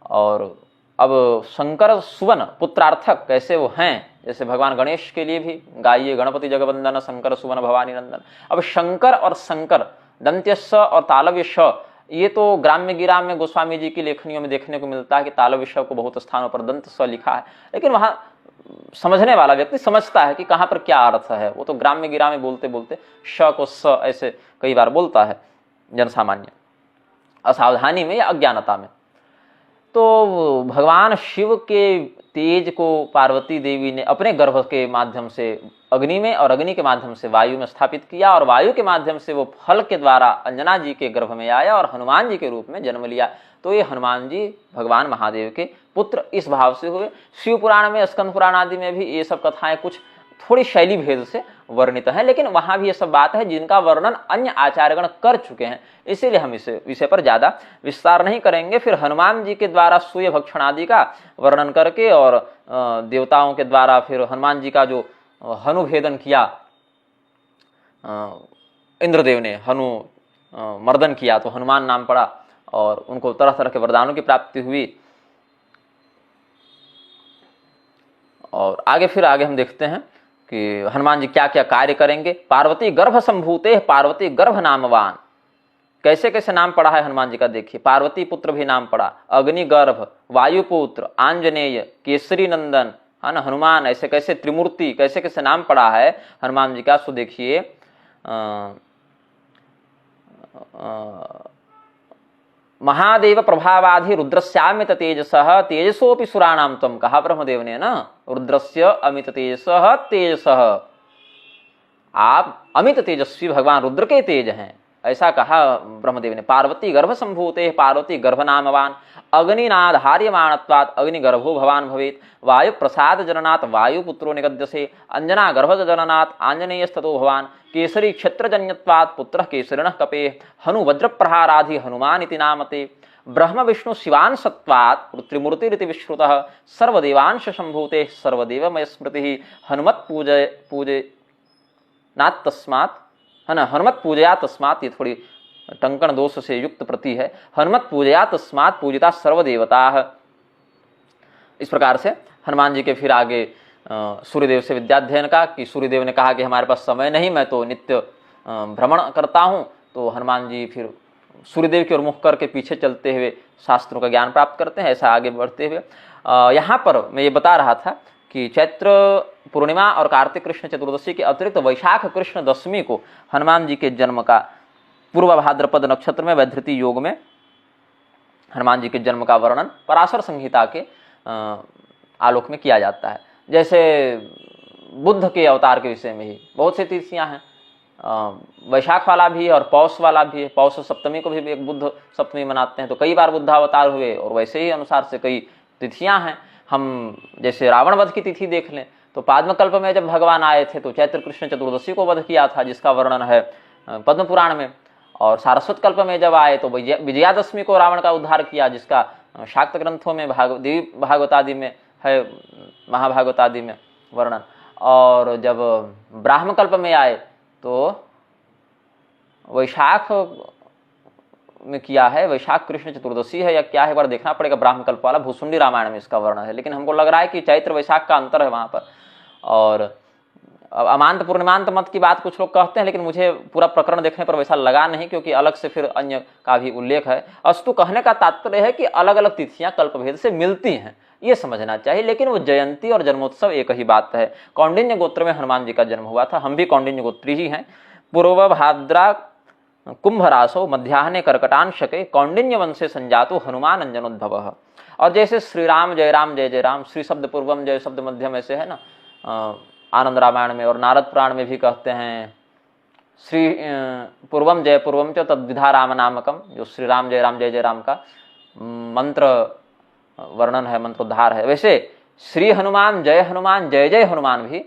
और अब शंकर सुवन पुत्रार्थक कैसे वो हैं, जैसे भगवान गणेश के लिए भी गाइए गणपति जगवंदन शंकर सुवन भवानी नंदन। अब शंकर और शंकर दंत्य स और तालव्य श, ये तो ग्राम्य गिराम में गोस्वामी जी की लेखनियों में देखने को मिलता है कि तालव्य श को बहुत स्थानों पर दंत स लिखा है, लेकिन वहां समझने वाला व्यक्ति समझता है कि कहाँ पर क्या अर्थ है। वो तो ग्राम्य गिराम में बोलते बोलते श को स ऐसे कई बार बोलता है जनसामान्य, असावधानी में या अज्ञानता में। तो भगवान शिव के तेज को पार्वती देवी ने अपने गर्भ के माध्यम से अग्नि में और अग्नि के माध्यम से वायु में स्थापित किया, और वायु के माध्यम से वो फल के द्वारा अंजना जी के गर्भ में आया और हनुमान जी के रूप में जन्म लिया। तो ये हनुमान जी भगवान महादेव के पुत्र इस भाव से हुए। शिव पुराण में, स्कंद पुराण आदि में भी ये सब कथाएं कुछ थोड़ी शैली भेद से वर्णित है, लेकिन वहां भी ये सब बात है जिनका वर्णन अन्य आचार्यगण कर चुके हैं, इसीलिए हम इस विषय पर ज्यादा विस्तार नहीं करेंगे। फिर हनुमान जी के द्वारा सूर्य भक्षण आदि का वर्णन करके और देवताओं के द्वारा फिर हनुमान जी का जो हनुभेदन किया, इंद्रदेव ने हनु मर्दन किया तो हनुमान नाम पड़ा और उनको तरह तरह के वरदानों की प्राप्ति हुई। और आगे हम देखते हैं कि हनुमान जी क्या क्या कार्य करेंगे। पार्वती गर्भ संभूते पार्वती गर्भ नामवान, कैसे कैसे नाम पड़ा है हनुमान जी का देखिए। पार्वती पुत्र भी नाम पड़ा, अग्नि गर्भ, वायुपुत्र, आंजनेय, केसरी नंदन, है ना, हनुमान, ऐसे कैसे त्रिमूर्ति, कैसे कैसे नाम पड़ा है हनुमान जी का। सो देखिए महादेव प्रभावाधि रुद्रस्यामित तेजसः तेजसोपि सुराणाम तम, कहा ब्रह्मदेव ने ना, रुद्रस्य अमित तेजसः तेजसः। आप अमित तेजस्वी भगवान रुद्र के तेज हैं, ऐसा कहा ब्रह्मदेव ने। पार्वती गर्भ संभूते, पार्वती गर्भ नामवान, अग्निनाधार्यमाणत्वात् अग्निगर्भो भवान भवेत्, वायु प्रसाद जननात् वायुपुत्रो निगद्यसे, अंजना गर्भ जननात् आंजनेयस्ततो भवान, केसरी क्षेत्रजन्यत्वात् पुत्रः केसरिणः कपेः, हनु वज्र प्रहाराधि हनुमान इति नामते, ब्रह्म विष्णु शिवान सत्वात् त्रिमूर्तिरिति विश्रुतः, सर्वदेवांश संभूते सर्वदेवमय स्मृति, हनुमत पूजे नात् तस्मात्, है ना, हनुमत पूजया तस्मात्, ये थोड़ी टंकण दोष से युक्त प्रति है, हनुमत पूजया तस्मात् पूजिता सर्वदेवता। इस प्रकार से हनुमान जी के फिर आगे सूर्यदेव से विद्याध्ययन का, कि सूर्यदेव ने कहा कि हमारे पास समय नहीं, मैं तो नित्य भ्रमण करता हूँ, तो हनुमान जी फिर सूर्यदेव की ओर मुख करके पीछे चलते हुए शास्त्रों का ज्ञान प्राप्त करते हैं। ऐसा आगे बढ़ते हुए यहाँ पर मैं ये बता रहा था कि चैत्र पूर्णिमा और कार्तिक कृष्ण चतुर्दशी के अतिरिक्त वैशाख कृष्ण दशमी को हनुमान जी के जन्म का पूर्व भाद्रपद नक्षत्र में वैधृति योग में हनुमान जी के जन्म का वर्णन पराशर संहिता के आलोक में किया जाता है। जैसे बुद्ध के अवतार के विषय में ही बहुत सी तिथियां हैं, वैशाख वाला भी है और पौष वाला भी है। पौष सप्तमी को भी एक बुद्ध सप्तमी मनाते हैं, तो कई बार बुद्ध अवतार हुए और वैसे ही अनुसार से कई तिथियां हैं। हम जैसे रावण वध की तिथि देख लें तो पाद्मकल्प में जब भगवान आए थे तो चैत्र कृष्ण चतुर्दशी को वध किया था, जिसका वर्णन है पद्म पुराण में, और सारस्वत कल्प में जब आए तो विजयादशमी को रावण का उद्धार किया, जिसका शाक्त ग्रंथों में देवी भागवतादि में है, महाभागवत आदि में वर्णन। और जब ब्राह्मकल्प में आए तो वैशाख में किया है, वैशाख कृष्ण चतुर्दशी है या क्या है, बार देखना पड़ेगा। ब्राह्मकल्प वाला भूसुंडी रामायण में इसका वर्णन है, लेकिन हमको लग रहा है कि चैत्र वैशाख का अंतर है वहां पर। और अमांत पूर्णिमांत मत की बात कुछ लोग कहते हैं, लेकिन मुझे पूरा प्रकरण देखने पर वैसा लगा नहीं, क्योंकि अलग से फिर अन्य का भी उल्लेख है। अस्तु कहने का तात्पर्य है कि अलग अलग तिथियां कल्पभेद से मिलती हैं, ये समझना चाहिए, लेकिन वो जयंती और जन्मोत्सव एक ही बात है। कौंडिन्य गोत्र में हनुमान जी का जन्म हुआ था, हम भी कौंडिन्य गोत्री ही हैं। पूर्व भाद्रा कुंभरासो मध्याह्ने कर्कटांशके कौंडिन्य वंशे संजातो हनुमान अंजनोद्भव। और जैसे श्री राम जय राम जय जय राम, श्री शब्द पूर्वम जय शब्द मध्यम ऐसे है ना, आनंद रामायण में और नारद पुराण में भी कहते हैं श्री पूर्वम जय पूर्वम च तद्विधा राम नामकम, जो श्री राम जय जय राम का मंत्र वर्णन है, मंत्रोद्धार है। वैसे श्री हनुमान जय जय हनुमान भी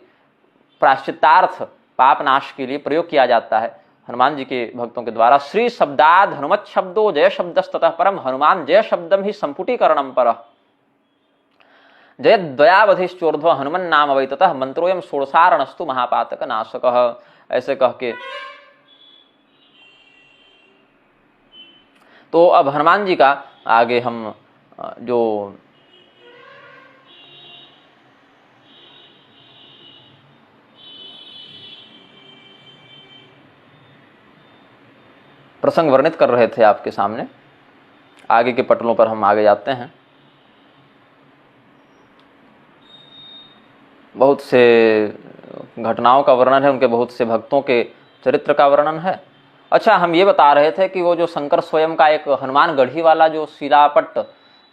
प्रायश्चित्तार्थ पाप नाश के लिए प्रयोग किया जाता है हनुमान जी के भक्तों के द्वारा। श्री शब्दाद हनुमत शब्दो जय शब्दस्ततः परम, हनुमान जय शब्दम ही संपुटीकरणम पर, जय द्वयावधिश्चोर्ध्व हनुमन नाम वै ततः मंत्रोयम षोडशारणस्तु महापातक नाशक। ऐसे कह के तो अब हनुमान जी का आगे हम जो प्रसंग वर्णित कर रहे थे आपके सामने, आगे के पटलों पर हम आगे जाते हैं। बहुत से घटनाओं का वर्णन है, उनके बहुत से भक्तों के चरित्र का वर्णन है। अच्छा, हम ये बता रहे थे कि वो जो शंकर स्वयं का एक हनुमान गढ़ी वाला जो शिलापट्ट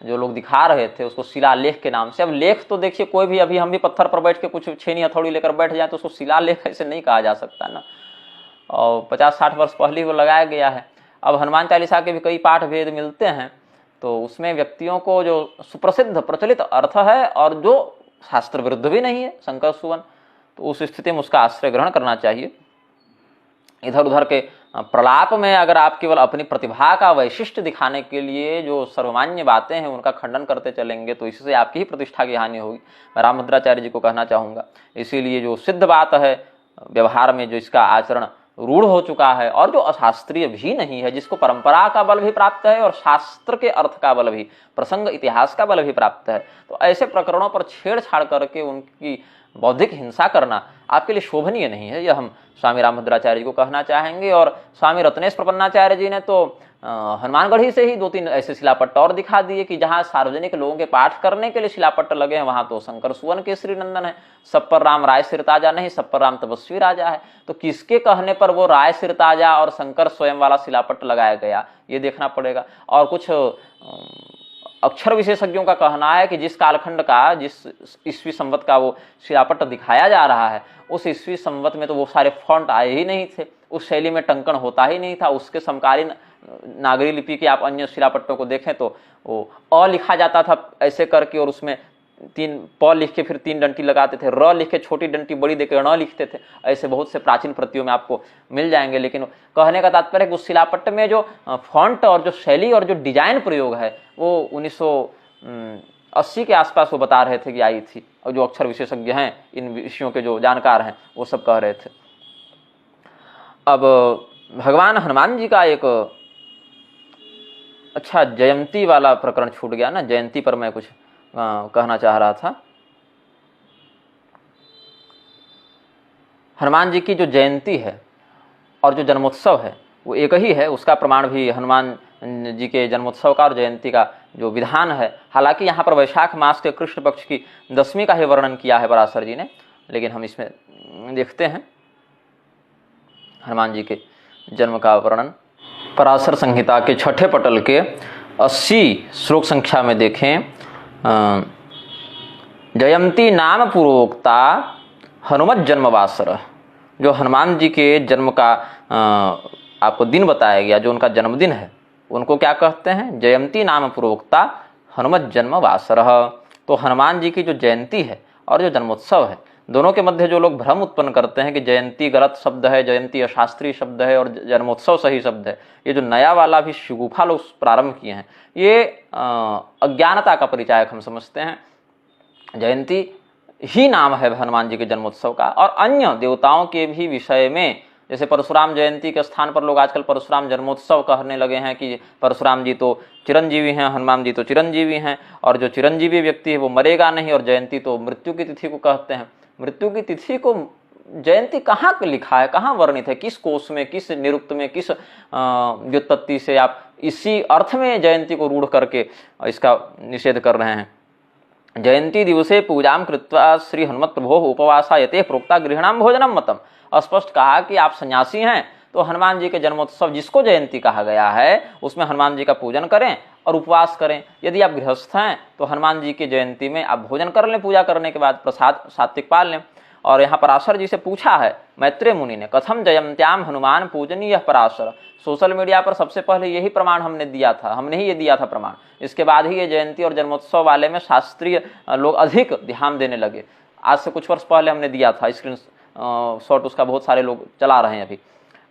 जो लोग दिखा रहे थे, उसको शिलालेख के नाम से। अब लेख तो देखिए, कोई भी अभी हम भी पत्थर पर बैठ के कुछ छेनी हथौड़ी लेकर बैठ जाए तो उसको शिलालेख ऐसे नहीं कहा जा सकता ना, और 50-60 वर्ष पहले वो लगाया गया है। अब हनुमान चालीसा के भी कई पाठ भेद मिलते हैं, तो उसमें व्यक्तियों को जो सुप्रसिद्ध प्रचलित अर्थ है और जो शास्त्र विरुद्ध भी नहीं है, शंकर सुवन, तो उस स्थिति में उसका आश्रय ग्रहण करना चाहिए। इधर उधर के प्रलाप में अगर आप केवल अपनी प्रतिभा का वैशिष्ट्य दिखाने के लिए जो सर्वमान्य बातें हैं उनका खंडन करते चलेंगे तो इससे आपकी ही प्रतिष्ठा की हानि होगी। मैं रामभद्राचार्य जी को कहना चाहूँगा, इसीलिए जो सिद्ध बात है व्यवहार में, जो इसका आचरण रूढ़ हो चुका है और जो अशास्त्रीय भी नहीं है, जिसको परंपरा का बल भी प्राप्त है और शास्त्र के अर्थ का बल भी, प्रसंग इतिहास का बल भी प्राप्त है, तो ऐसे प्रकरणों पर छेड़छाड़ करके उनकी बौद्धिक हिंसा करना आपके लिए शोभनीय नहीं है। यह हम स्वामी रामभद्राचार्य जी को कहना चाहेंगे। और स्वामी रत्नेश प्रपन्नाचार्य जी ने तो हनुमानगढ़ी से ही 2-3 ऐसे शिलापट्ट और दिखा दिए कि जहां सार्वजनिक लोगों के पाठ करने के लिए शिलापट्ट लगे हैं, वहां तो शंकर सुवन केसरी नंदन है, सब पर राम राय सिरताजा नहीं, सब पर राम तपस्वी राजा है। तो किसके कहने पर वो राय सिरताजा और शंकर स्वयं वाला शिलापट्ट लगाया गया, ये देखना पड़ेगा। और कुछ अक्षर विशेषज्ञों का कहना है कि जिस कालखंड का, जिस ईस्वी संवत का वो शिलापट्ट दिखाया जा रहा है, उस ईस्वी संवत में तो वो सारे फॉन्ट आए ही नहीं थे, उस शैली में टंकन होता ही नहीं था। उसके समकालीन नागरी लिपि के आप अन्य शिलापट्टों को देखें तो वो अ लिखा जाता था ऐसे करके, और उसमें 3 प लिख के फिर 3 डंटी लगाते थे, र लिख के छोटी डंटी बड़ी देकर ण लिखते थे। ऐसे बहुत से प्राचीन प्रतियों में आपको मिल जाएंगे। लेकिन कहने का तात्पर्य है कि उस शिलापट्ट में जो फॉन्ट और जो शैली और जो डिजाइन प्रयोग है वो 1980 के आसपास वो बता रहे थे कि आई थी, और जो अक्षर विशेषज्ञ हैं, इन विषयों के जो जानकार हैं, वो सब कह रहे थे। अब भगवान हनुमान जी का एक अच्छा जयंती वाला प्रकरण छूट गया ना, जयंती पर मैं कुछ कहना चाह रहा था। हनुमान जी की जो जयंती है और जो जन्मोत्सव है वो एक ही है। उसका प्रमाण भी हनुमान जी के जन्मोत्सव का और जयंती का जो विधान है, हालांकि यहाँ पर वैशाख मास के कृष्ण पक्ष की 10वीं का ही वर्णन किया है पराशर जी ने, लेकिन हम इसमें देखते हैं हनुमान जी के जन्म का वर्णन पराशर संहिता के 6ठे पटल के 80 श्लोक संख्या में देखें। जयंती नाम पूर्वोक्ता हनुमत जन्मवासर, जो हनुमान जी के जन्म का आपको दिन बताया गया, जो उनका जन्मदिन है, उनको क्या कहते हैं? जयंती नाम पूर्वोक्ता हनुमत जन्मवासर। तो हनुमान जी की जो जयंती है और जो जन्मोत्सव है, दोनों के मध्य जो लोग भ्रम उत्पन्न करते हैं कि जयंती गलत शब्द है, जयंती अशास्त्रीय शब्द है और जन्मोत्सव सही शब्द है, ये जो नया वाला भी शिगुफा लोग प्रारंभ किए हैं, ये अज्ञानता का परिचायक हम समझते हैं। जयंती ही नाम है हनुमान जी के जन्मोत्सव का, और अन्य देवताओं के भी विषय में, जैसे परशुराम जयंती के स्थान पर लोग आजकल परशुराम जन्मोत्सव कहने लगे हैं कि परशुराम जी तो चिरंजीवी हैं, हनुमान जी तो चिरंजीवी हैं, और जो चिरंजीवी व्यक्ति है वो मरेगा नहीं, और जयंती तो मृत्यु की तिथि को कहते हैं। मृत्यु की तिथि को जयंती कहाँ लिखा है, कहाँ वर्णित है, किस कोश में, किस निरुक्त में, किस व्युत्पत्ति से आप इसी अर्थ में जयंती को रूढ़ करके इसका निषेध कर रहे हैं? जयंती दिवसे पूजाम कृत्वा श्री हनुमत प्रभो उपवासा यते प्रोक्ता गृहणाम भोजनम मतम। स्पष्ट कहा कि आप सन्यासी हैं तो हनुमान जी के जन्मोत्सव जिसको जयंती कहा गया है उसमें हनुमान जी का पूजन करें और उपवास करें। यदि आप गृहस्थ हैं तो हनुमान जी की जयंती में आप भोजन कर लें, पूजा करने के बाद प्रसाद सात्विक पाल लें। और यहाँ पराशर जी से पूछा है मैत्रेय मुनि ने, कथम जयंत्याम हनुमान पूजनीय पराशर। सोशल मीडिया पर सबसे पहले यही प्रमाण हमने दिया था, हमने ही ये दिया था प्रमाण। इसके बाद ही ये जयंती और जन्मोत्सव वाले में शास्त्रीय लोग अधिक ध्यान देने लगे। आज से कुछ वर्ष पहले हमने दिया था, स्क्रीन शॉट उसका बहुत सारे लोग चला रहे हैं अभी।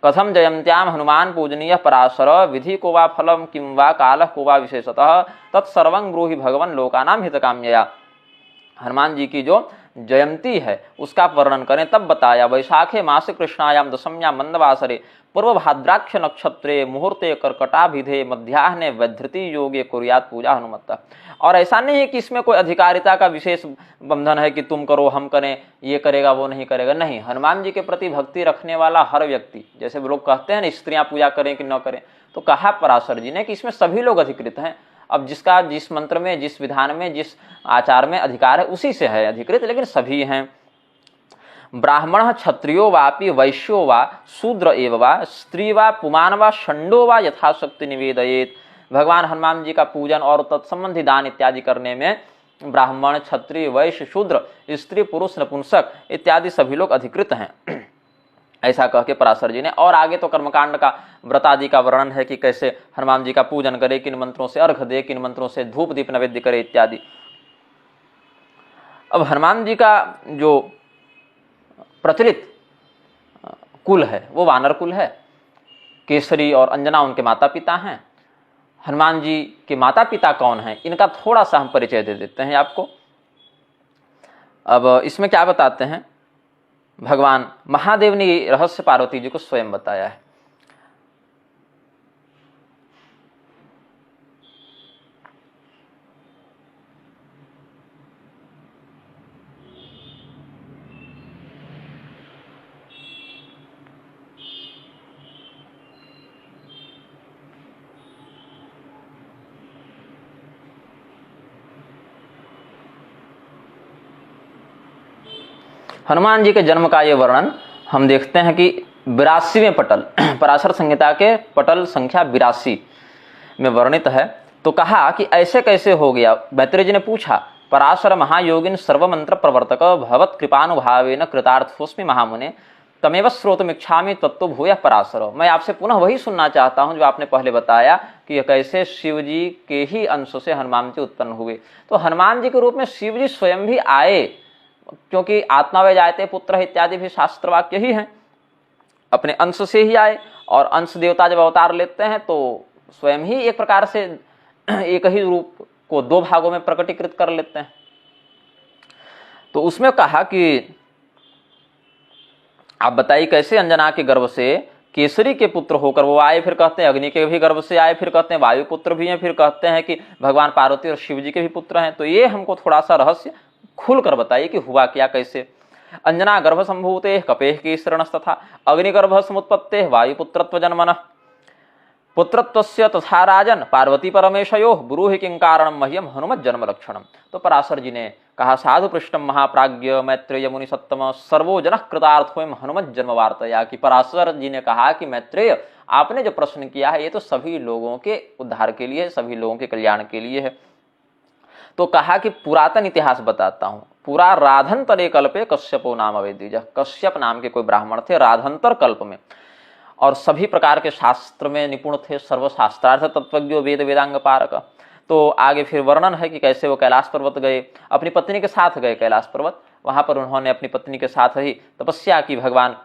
कथम जयंत्याम हनुमान पूजनीय पराशर विधि को वा फलम किं वा काल को वा विशेषतः तत्सर्वं ब्रूहि भगवन् लोकानां हितकाम्यया। हनुमान जी की जो जयंती है उसका वर्णन करें तब बताया, वैशाखे मासे कृष्णायाम दशम्यां मंदवासरे पूर्व भाद्राक्ष नक्षत्रे मुहूर्ते कर्कटाभिधे मध्याह्ने वैधृति योगे कुर्यात पूजा हनुमत। और ऐसा नहीं है कि इसमें कोई अधिकारिता का विशेष बंधन है कि तुम करो हम करें, ये करेगा वो नहीं करेगा। नहीं, हनुमान जी के प्रति भक्ति रखने वाला हर व्यक्ति, जैसे लोग कहते हैं ना स्त्रियां पूजा करें कि न करें, तो कहा पराशर जी ने कि इसमें सभी लोग अधिकृत हैं। अब जिसका जिस मंत्र में, जिस विधान में, जिस आचार में अधिकार है उसी से है अधिकृत, लेकिन सभी हैं। ब्राह्मण क्षत्रियो वापि वैश्यो वा शूद्र एव वा स्त्री वा पुमान वा षंडो वा यथाशक्ति निवेदयेत। भगवान हनुमान जी का पूजन और तत्संबंधी दान इत्यादि करने में ब्राह्मण, क्षत्रिय, वैश्य, शूद्र, स्त्री, पुरुष, नपुंसक इत्यादि सभी लोग अधिकृत हैं, ऐसा कह के पराशर जी ने। और आगे तो कर्मकांड का व्रत आदि का वर्णन है कि कैसे हनुमान जी का पूजन करे, किन मंत्रों से अर्घ दे, किन मंत्रों से धूप दीप नैवेद्य करे इत्यादि। अब हनुमान जी का जो प्रचलित कुल है वो वानर कुल है। केसरी और अंजना उनके माता पिता हैं। हनुमान जी के माता पिता कौन हैं, इनका थोड़ा सा हम परिचय दे देते हैं आपको। अब इसमें क्या बताते हैं, भगवान महादेव ने ये रहस्य पार्वती जी को स्वयं बताया है। हनुमान जी के जन्म का ये वर्णन हम देखते हैं कि 82वें पटल, पराशर संहिता के पटल संख्या 82 में वर्णित है। तो कहा कि ऐसे कैसे हो गया। मैत्रेय जी ने पूछा, पराशर महायोगिन सर्वमंत्र प्रवर्तक भवत कृपानुभावेन कृतार्थोस्मि महामुने तमेव श्रोतुमिच्छामि तत्तो भूयः पराशर। मैं आपसे पुनः वही सुनना चाहता हूं जो आपने पहले बताया कि कैसे शिव जी के ही अंश से हनुमान जी उत्पन्न हुए। तो हनुमान जी के रूप में शिव जी स्वयं भी आए, क्योंकि आत्मा वे जायते पुत्र इत्यादि भी शास्त्र वाक्य ही हैं, अपने अंश से ही आए। और अंश देवता जब अवतार लेते हैं तो स्वयं ही एक प्रकार से एक ही रूप को दो भागों में प्रकटीकृत कर लेते हैं। तो उसमें कहा कि आप बताइए कैसे अंजना के गर्भ से केसरी के पुत्र होकर वो आए, फिर कहते हैं अग्नि के भी गर्भ से आए, फिर कहते हैं वायु पुत्र भी हैं, फिर कहते हैं कि भगवान पार्वती और शिव जी के भी पुत्र हैं। तो ये हमको थोड़ा सा रहस्य खुलकर बताइए कि हुआ क्या कैसे। अंजना गर्भ संभूते कपेह केसरणस्तथा अग्निगर्भ समुत्पत्ते वायुपुत्रत्व जन्मन पुत्रत्वस्य तथा राजन पार्वती परमेशयो ब्रूहि किं कारणम मह्यम हनुमत जन्म लक्षणम। तो पराशर जी ने कहा, साधु पृष्ठम महाप्राज्ञ मैत्रेय मुनि सत्तम सर्वो जनः कृतार्थोयम हनुमत जन्म वार्तया। कि पराशर जी ने कहा कि मैत्रेय आपने जो प्रश्न किया है ये तो सभी लोगों के उद्धार के लिए, सभी लोगों के कल्याण के लिए है। तो कहा कि पुरातन इतिहास बताता हूं। पूरा राधंतरे कल्पे कश्यपो नाम वेद्युज, कश्यप नाम के कोई ब्राह्मण थे राधंतर कल्प में, और सभी प्रकार के शास्त्र में निपुण थे, सर्वशास्त्रार्थ तत्वज्ञो वेद वेदांग पारक। तो आगे फिर वर्णन है कि कैसे वो कैलाश पर्वत गए, अपनी पत्नी के साथ गए कैलाश पर्वत। वहां पर उन्होंने अपनी पत्नी के साथ ही तपस्या की, भगवान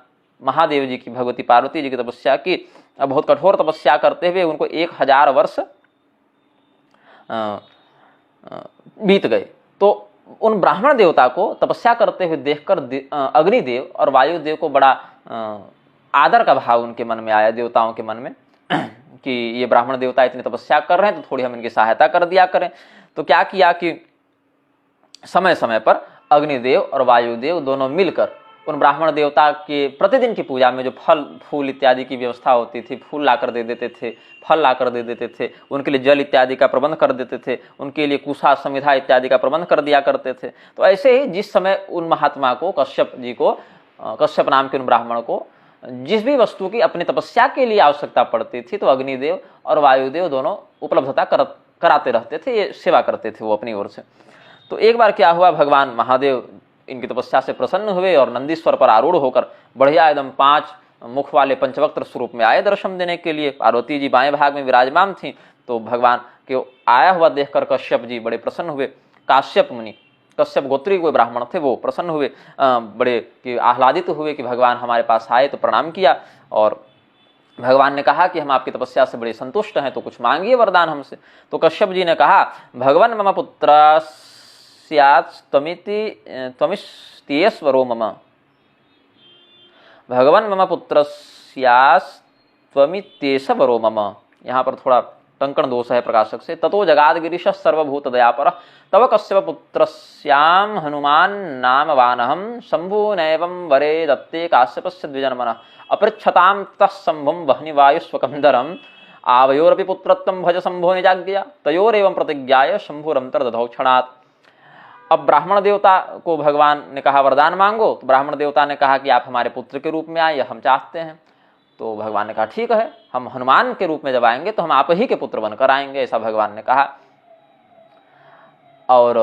महादेव जी की, भगवती पार्वती जी की तपस्या की। बहुत कठोर तपस्या करते हुए उनको 1000 वर्ष बीत गए। तो उन ब्राह्मण देवता को तपस्या करते हुए देखकर अग्निदेव और वायुदेव को बड़ा आदर का भाव उनके मन में आया, देवताओं के मन में, कि ये ब्राह्मण देवता इतनी तपस्या कर रहे हैं तो थोड़ी हम इनकी सहायता कर दिया करें। तो क्या किया कि समय समय पर अग्निदेव और वायुदेव दोनों मिलकर उन ब्राह्मण देवता के प्रतिदिन की पूजा में जो फल फूल इत्यादि की व्यवस्था होती थी, फूल लाकर दे देते थे, फल लाकर दे देते थे, उनके लिए जल इत्यादि का प्रबंध कर देते थे, उनके लिए कुशा समिधा इत्यादि का प्रबंध कर दिया करते थे। तो ऐसे ही जिस समय उन महात्मा को, कश्यप जी को, कश्यप नाम के उन ब्राह्मण को जिस भी वस्तु की अपनी तपस्या के लिए आवश्यकता पड़ती थी तो अग्निदेव और वायुदेव दोनों उपलब्धता कराते रहते थे, ये सेवा करते थे वो अपनी ओर से। तो एक बार क्या हुआ, भगवान महादेव इनकी तपस्या से प्रसन्न हुए और नंदीश्वर पर आरूढ़ होकर बढ़िया एकदम 5 मुख वाले पंचवक्त्र स्वरूप में आए दर्शन देने के लिए। पार्वती जी बाएं भाग में विराजमान थी, तो भगवान के आया हुआ देखकर कश्यप जी बड़े प्रसन्न हुए। काश्यप मुनि, कश्यप गोत्री कोई ब्राह्मण थे, वो प्रसन्न हुए, बड़े कि आह्लादित हुए कि भगवान हमारे पास आए। तो प्रणाम किया और भगवान ने कहा कि हम आपकी तपस्या से बड़े संतुष्ट हैं, तो कुछ मांगिए वरदान हमसे। तो कश्यप जी ने कहा, भगवान मम पुत्र त्वमिस्त्येश्वरो मम, भगवान मम पुत्र त्वमित्येश्वरो मम। यहाँ पर थोड़ा टंकण दोष है प्रकाशक से। ततो जगादगिरीश सर्वभूत दयापर तव कश्यप पुत्रस्याम हनुमान नाम वानहम शंभु नैवं वरे दत्ते काश्यपस्य द्विजन्मनः अपृच्छताम तस्संभुम वह्नि वायुस्वकंदरम आवयोरपि पुत्रत्वं भज शंभो निजाज्ञया तयोरेवं प्रतिज्ञाय शंभुरंतर दधौ क्षणात्। अब ब्राह्मण देवता को भगवान ने कहा वरदान मांगो, तो ब्राह्मण देवता ने कहा कि आप हमारे पुत्र के रूप में आए, हम चाहते हैं। तो भगवान ने कहा ठीक है, हम हनुमान के रूप में जब आएंगे तो हम आप ही के पुत्र बनकर आएंगे, ऐसा भगवान ने कहा। और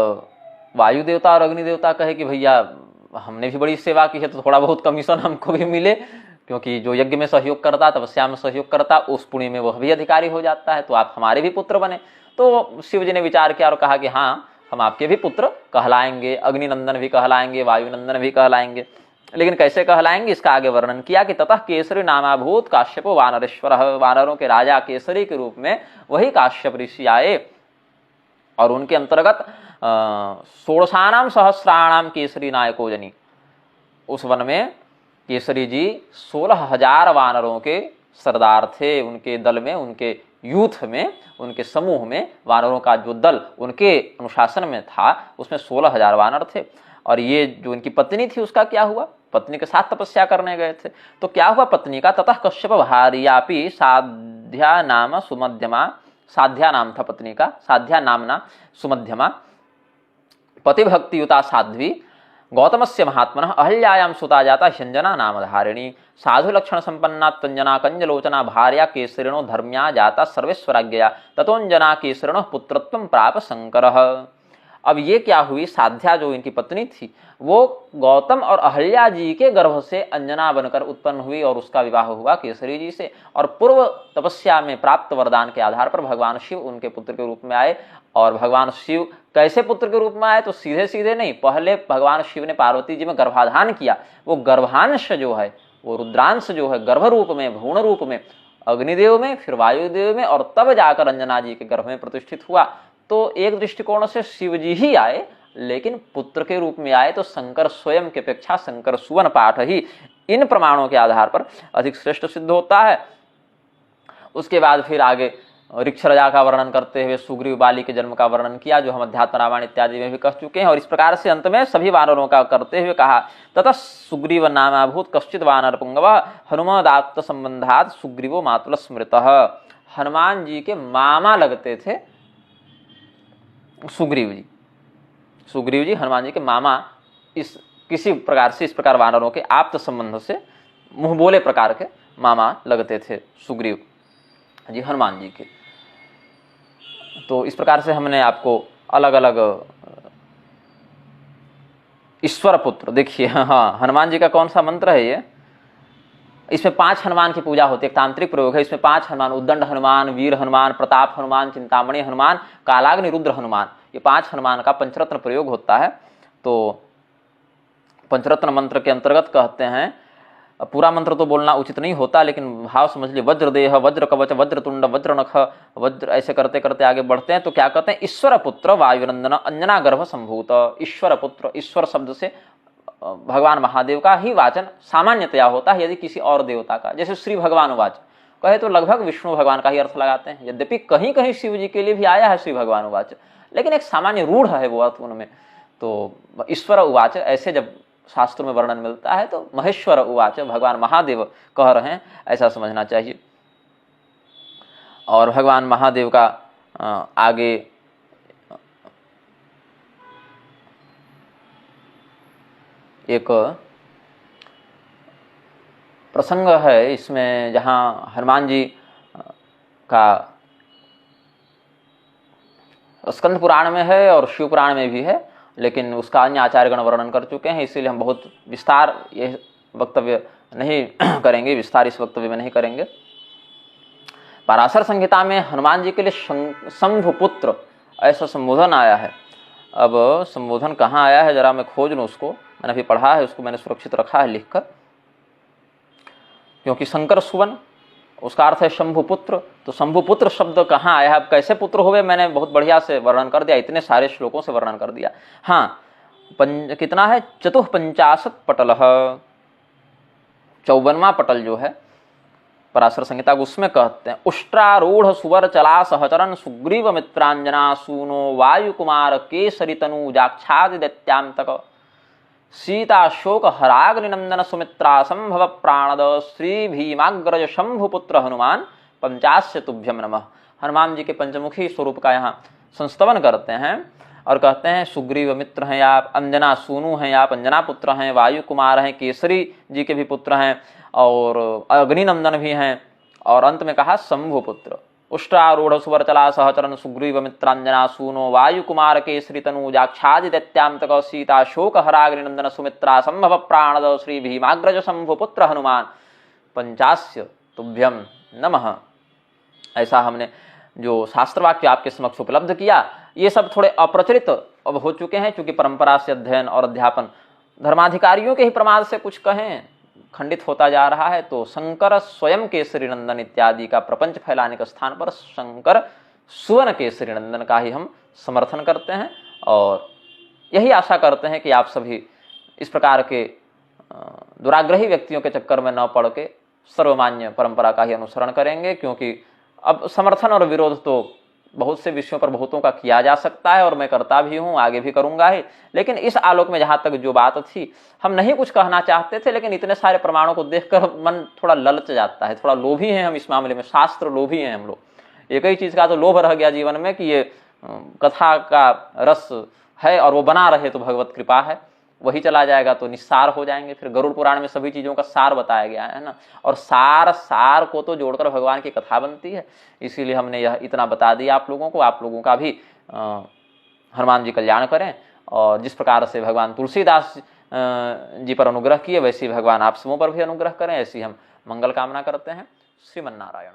वायु देवता और अग्नि देवता कहे कि भैया हमने भी बड़ी सेवा की है तो थोड़ा बहुत कमीशन हमको भी मिले, क्योंकि जो यज्ञ में सहयोग करता, तपस्या में सहयोग करता, उस पुण्य में वह भी अधिकारी हो जाता है, तो आप हमारे भी पुत्र बने। तो शिव जी ने विचार किया और कहा कि हाँ, हम आपके भी पुत्र कहलाएंगे, अग्निनंदन भी कहलाएंगे, वायुनंदन भी कहलाएंगे। लेकिन कैसे कहलाएंगे, इसका आगे वर्णन किया कि ततः केसरी नामाभूत काश्यपो वानरेश्वर, वानरों के राजा केसरी के रूप में वही काश्यप ऋषि आए और उनके अंतर्गत 16 सहस्राणाम केसरी नायको जनी। उस वन में केसरी जी 16,000 वानरों के सरदार थे। उनके दल में, उनके यूथ में, उनके समूह में, वानरों का जो दल उनके अनुशासन में था उसमें 16,000 वानर थे। और ये जो इनकी पत्नी थी उसका क्या हुआ, पत्नी के साथ तपस्या करने गए थे, तो क्या हुआ पत्नी का, ततः कश्यप भार्यापि साध्या नाम सुमध्यमा, साध्या नाम था पत्नी का, साध्या नामना सुमध्यमा, पतिभक्तियुता साध्वी गौतमस्य महात्मनः अहल्यायां सुता जाता ह्यंजना नामधारिणी साधु लक्षण संपन्ना त्वंजना कंजलोचना भार्या केसरिणो धर्म्या जाता सर्वेश्वराज्ञया ततोंजना केसरिणो पुत्रत्वं प्राप शंकरः। अब ये क्या हुई, साध्या जो इनकी पत्नी थी वो गौतम और अहल्या जी के गर्भ से अंजना बनकर उत्पन्न हुई और उसका विवाह हुआ केसरी जी से। और पूर्व तपस्या में प्राप्त वरदान के आधार पर भगवान शिव उनके पुत्र के रूप में आए। और भगवान शिव कैसे पुत्र के रूप में आए, तो सीधे सीधे नहीं, पहले भगवान शिव ने पार्वती जी में गर्भाधान किया। वो गर्भांश जो है, वो रुद्रांश जो है गर्भ रूप में, भ्रूण रूप में अग्निदेव में, फिर वायुदेव में, और तब जाकर अंजना जी के गर्भ में प्रतिष्ठित हुआ। तो एक दृष्टिकोण से शिव जी ही आए, लेकिन पुत्र के रूप में आए तो शंकर स्वयं की अपेक्षा शंकर सुवन पाठ ही इन प्रमाणों के आधार पर अधिक श्रेष्ठ सिद्ध होता है। उसके बाद फिर आगे ऋक्षराजा का वर्णन करते हुए सुग्रीव बाली के जन्म का वर्णन किया, जो हम अध्यात्म रामायण इत्यादि में भी कह चुके हैं। और इस प्रकार से अंत में सभी वानरों का करते हुए कहा, ततः सुग्रीव नामाभूत कश्चित वानर पुंगव हनुमदात्त संबंधात सुग्रीवो मातुल स्मृतः। हनुमान जी के मामा लगते थे सुग्रीव जी। सुग्रीव जी हनुमान जी के मामा इस किसी प्रकार से, इस प्रकार वानरों के आप्त संबंध से मुंह बोले प्रकार के मामा लगते थे सुग्रीव जी हनुमान जी के। तो इस प्रकार से हमने आपको अलग अलग ईश्वर पुत्र, देखिए हाँ हनुमान जी का कौन सा मंत्र है ये, इसमें 5 हनुमान की पूजा होती है, एक तांत्रिक प्रयोग है। इसमें 5 हनुमान, उद्दंड हनुमान, वीर हनुमान, प्रताप हनुमान, चिंतामणि हनुमान, कालाग्नि रुद्र हनुमान, ये 5 हनुमान का पंचरत्न प्रयोग होता है। तो पंचरत्न मंत्र के अंतर्गत कहते हैं, पूरा मंत्र तो बोलना उचित नहीं होता, लेकिन भाव समझ लीजिए, वज्रदेह, वज्र कवच, वज्र तुंड, वज्र नख, वज्र, ऐसे करते करते आगे बढ़ते हैं। तो क्या कहते हैं, ईश्वर पुत्र वायुनंदन अंजना गर्भ संभूत। ईश्वर पुत्र, ईश्वर शब्द से भगवान महादेव का ही वाचन सामान्यतया होता है, यदि किसी और देवता का, जैसे श्री भगवान उवाच कहे तो लगभग विष्णु भगवान का ही अर्थ लगाते हैं। यद्यपि कहीं कहीं शिव जी के लिए भी आया है श्री भगवान उवाच, लेकिन एक सामान्य रूढ़ है वो अर्थ उनमें। तो ईश्वर उवाच ऐसे जब शास्त्रों में वर्णन मिलता है तो महेश्वर उवाच, भगवान महादेव कह रहे हैं, ऐसा समझना चाहिए। और भगवान महादेव का आगे एक प्रसंग है इसमें, जहाँ हनुमान जी का स्कंद पुराण में है और शिव पुराण में भी है, लेकिन उसका अन्य आचार्यगण वर्णन कर चुके हैं, इसीलिए हम बहुत विस्तार ये वक्तव्य नहीं करेंगे, विस्तार इस वक्तव्य में नहीं करेंगे। पराशर संहिता में हनुमान जी के लिए शंभुपुत्र ऐसा संबोधन आया है। अब संबोधन कहाँ आया है जरा मैं खोज लूँ उसको, मैंने अभी पढ़ा है, उसको मैंने सुरक्षित रखा है लिखकर, क्योंकि शंकर सुवन उसका अर्थ है शंभुपुत्र। तो शंभुपुत्र शब्द कहाँ आया है, अब कैसे पुत्र हुए, मैंने बहुत बढ़िया से वर्णन कर दिया, इतने सारे श्लोकों से वर्णन कर दिया। हाँ, कितना है, 54 पटल, 54वां पटल जो है पराशर संहिता, उसमें कहते हैं, उष्ट्रारूढ़ सुवर चला सहचरण सुग्रीव मित्रांजना सूनो वायु कुमार केसरी तनु जाक्षादि दैत्यांतक सीता शोक हराग्निनंदन सुमित्रा संभव प्राणद श्री भीमाग्रज शंभुपुत्र हनुमान 50 तुभ्यम नमः। हनुमान जी के पंचमुखी स्वरूप का यहाँ संस्तवन करते हैं और कहते हैं, सुग्रीव मित्र हैं आप, अंजना सूनु हैं आप, अंजना पुत्र हैं, वायु कुमार हैं, केसरी जी के भी पुत्र हैं, और अग्निनंदन भी हैं, और अंत में कहा शंभुपुत्र। उष्ट्रारूढ़ सुवर चला सहचरण सुग्रीव मित्रांजना सूनो वायु कुमार केसरी तनु जाक्षादि दैत्यांतक सीता शोक हराग्निनंदन सुमित्रा संभव प्राणद श्री भीमाग्रज शंभुपुत्र हनुमान 50 तुभ्यम नमः। ऐसा हमने जो शास्त्र वाक्य आपके समक्ष उपलब्ध किया, ये सब थोड़े अप्रचलित अब हो चुके हैं, क्योंकि परंपरा से अध्ययन और अध्यापन धर्माधिकारियों के ही प्रमाद से कुछ कहें खंडित होता जा रहा है। तो शंकर स्वयं केसरी नंदन इत्यादि का प्रपंच फैलाने के स्थान पर शंकर सुवन केसरी नंदन का ही हम समर्थन करते हैं, और यही आशा करते हैं कि आप सभी इस प्रकार के दुराग्रही व्यक्तियों के चक्कर में न पड़ के सर्वमान्य परंपरा का ही अनुसरण करेंगे। क्योंकि अब समर्थन और विरोध तो बहुत से विषयों पर बहुतों का किया जा सकता है, और मैं करता भी हूँ, आगे भी करूंगा ही। लेकिन इस आलोक में जहाँ तक जो बात थी, हम नहीं कुछ कहना चाहते थे, लेकिन इतने सारे प्रमाणों को देखकर मन थोड़ा ललच जाता है, थोड़ा लोभी हैं हम इस मामले में, शास्त्र लोभी हैं हम लोग। एक ही चीज़ का तो लोभ रह गया जीवन में कि ये कथा का रस है और वो बना रहे तो भगवत कृपा है। वही चला जाएगा तो निस्सार हो जाएंगे। फिर गरुड़ पुराण में सभी चीज़ों का सार बताया गया है ना, और सार को तो जोड़कर भगवान की कथा बनती है। इसीलिए हमने यह इतना बता दिया आप लोगों को। आप लोगों का भी हनुमान जी कल्याण करें, और जिस प्रकार से भगवान तुलसीदास जी पर अनुग्रह किए वैसे भगवान आप सबों पर भी अनुग्रह करें, ऐसी हम मंगल कामना करते हैं। श्रीमन्नारायण।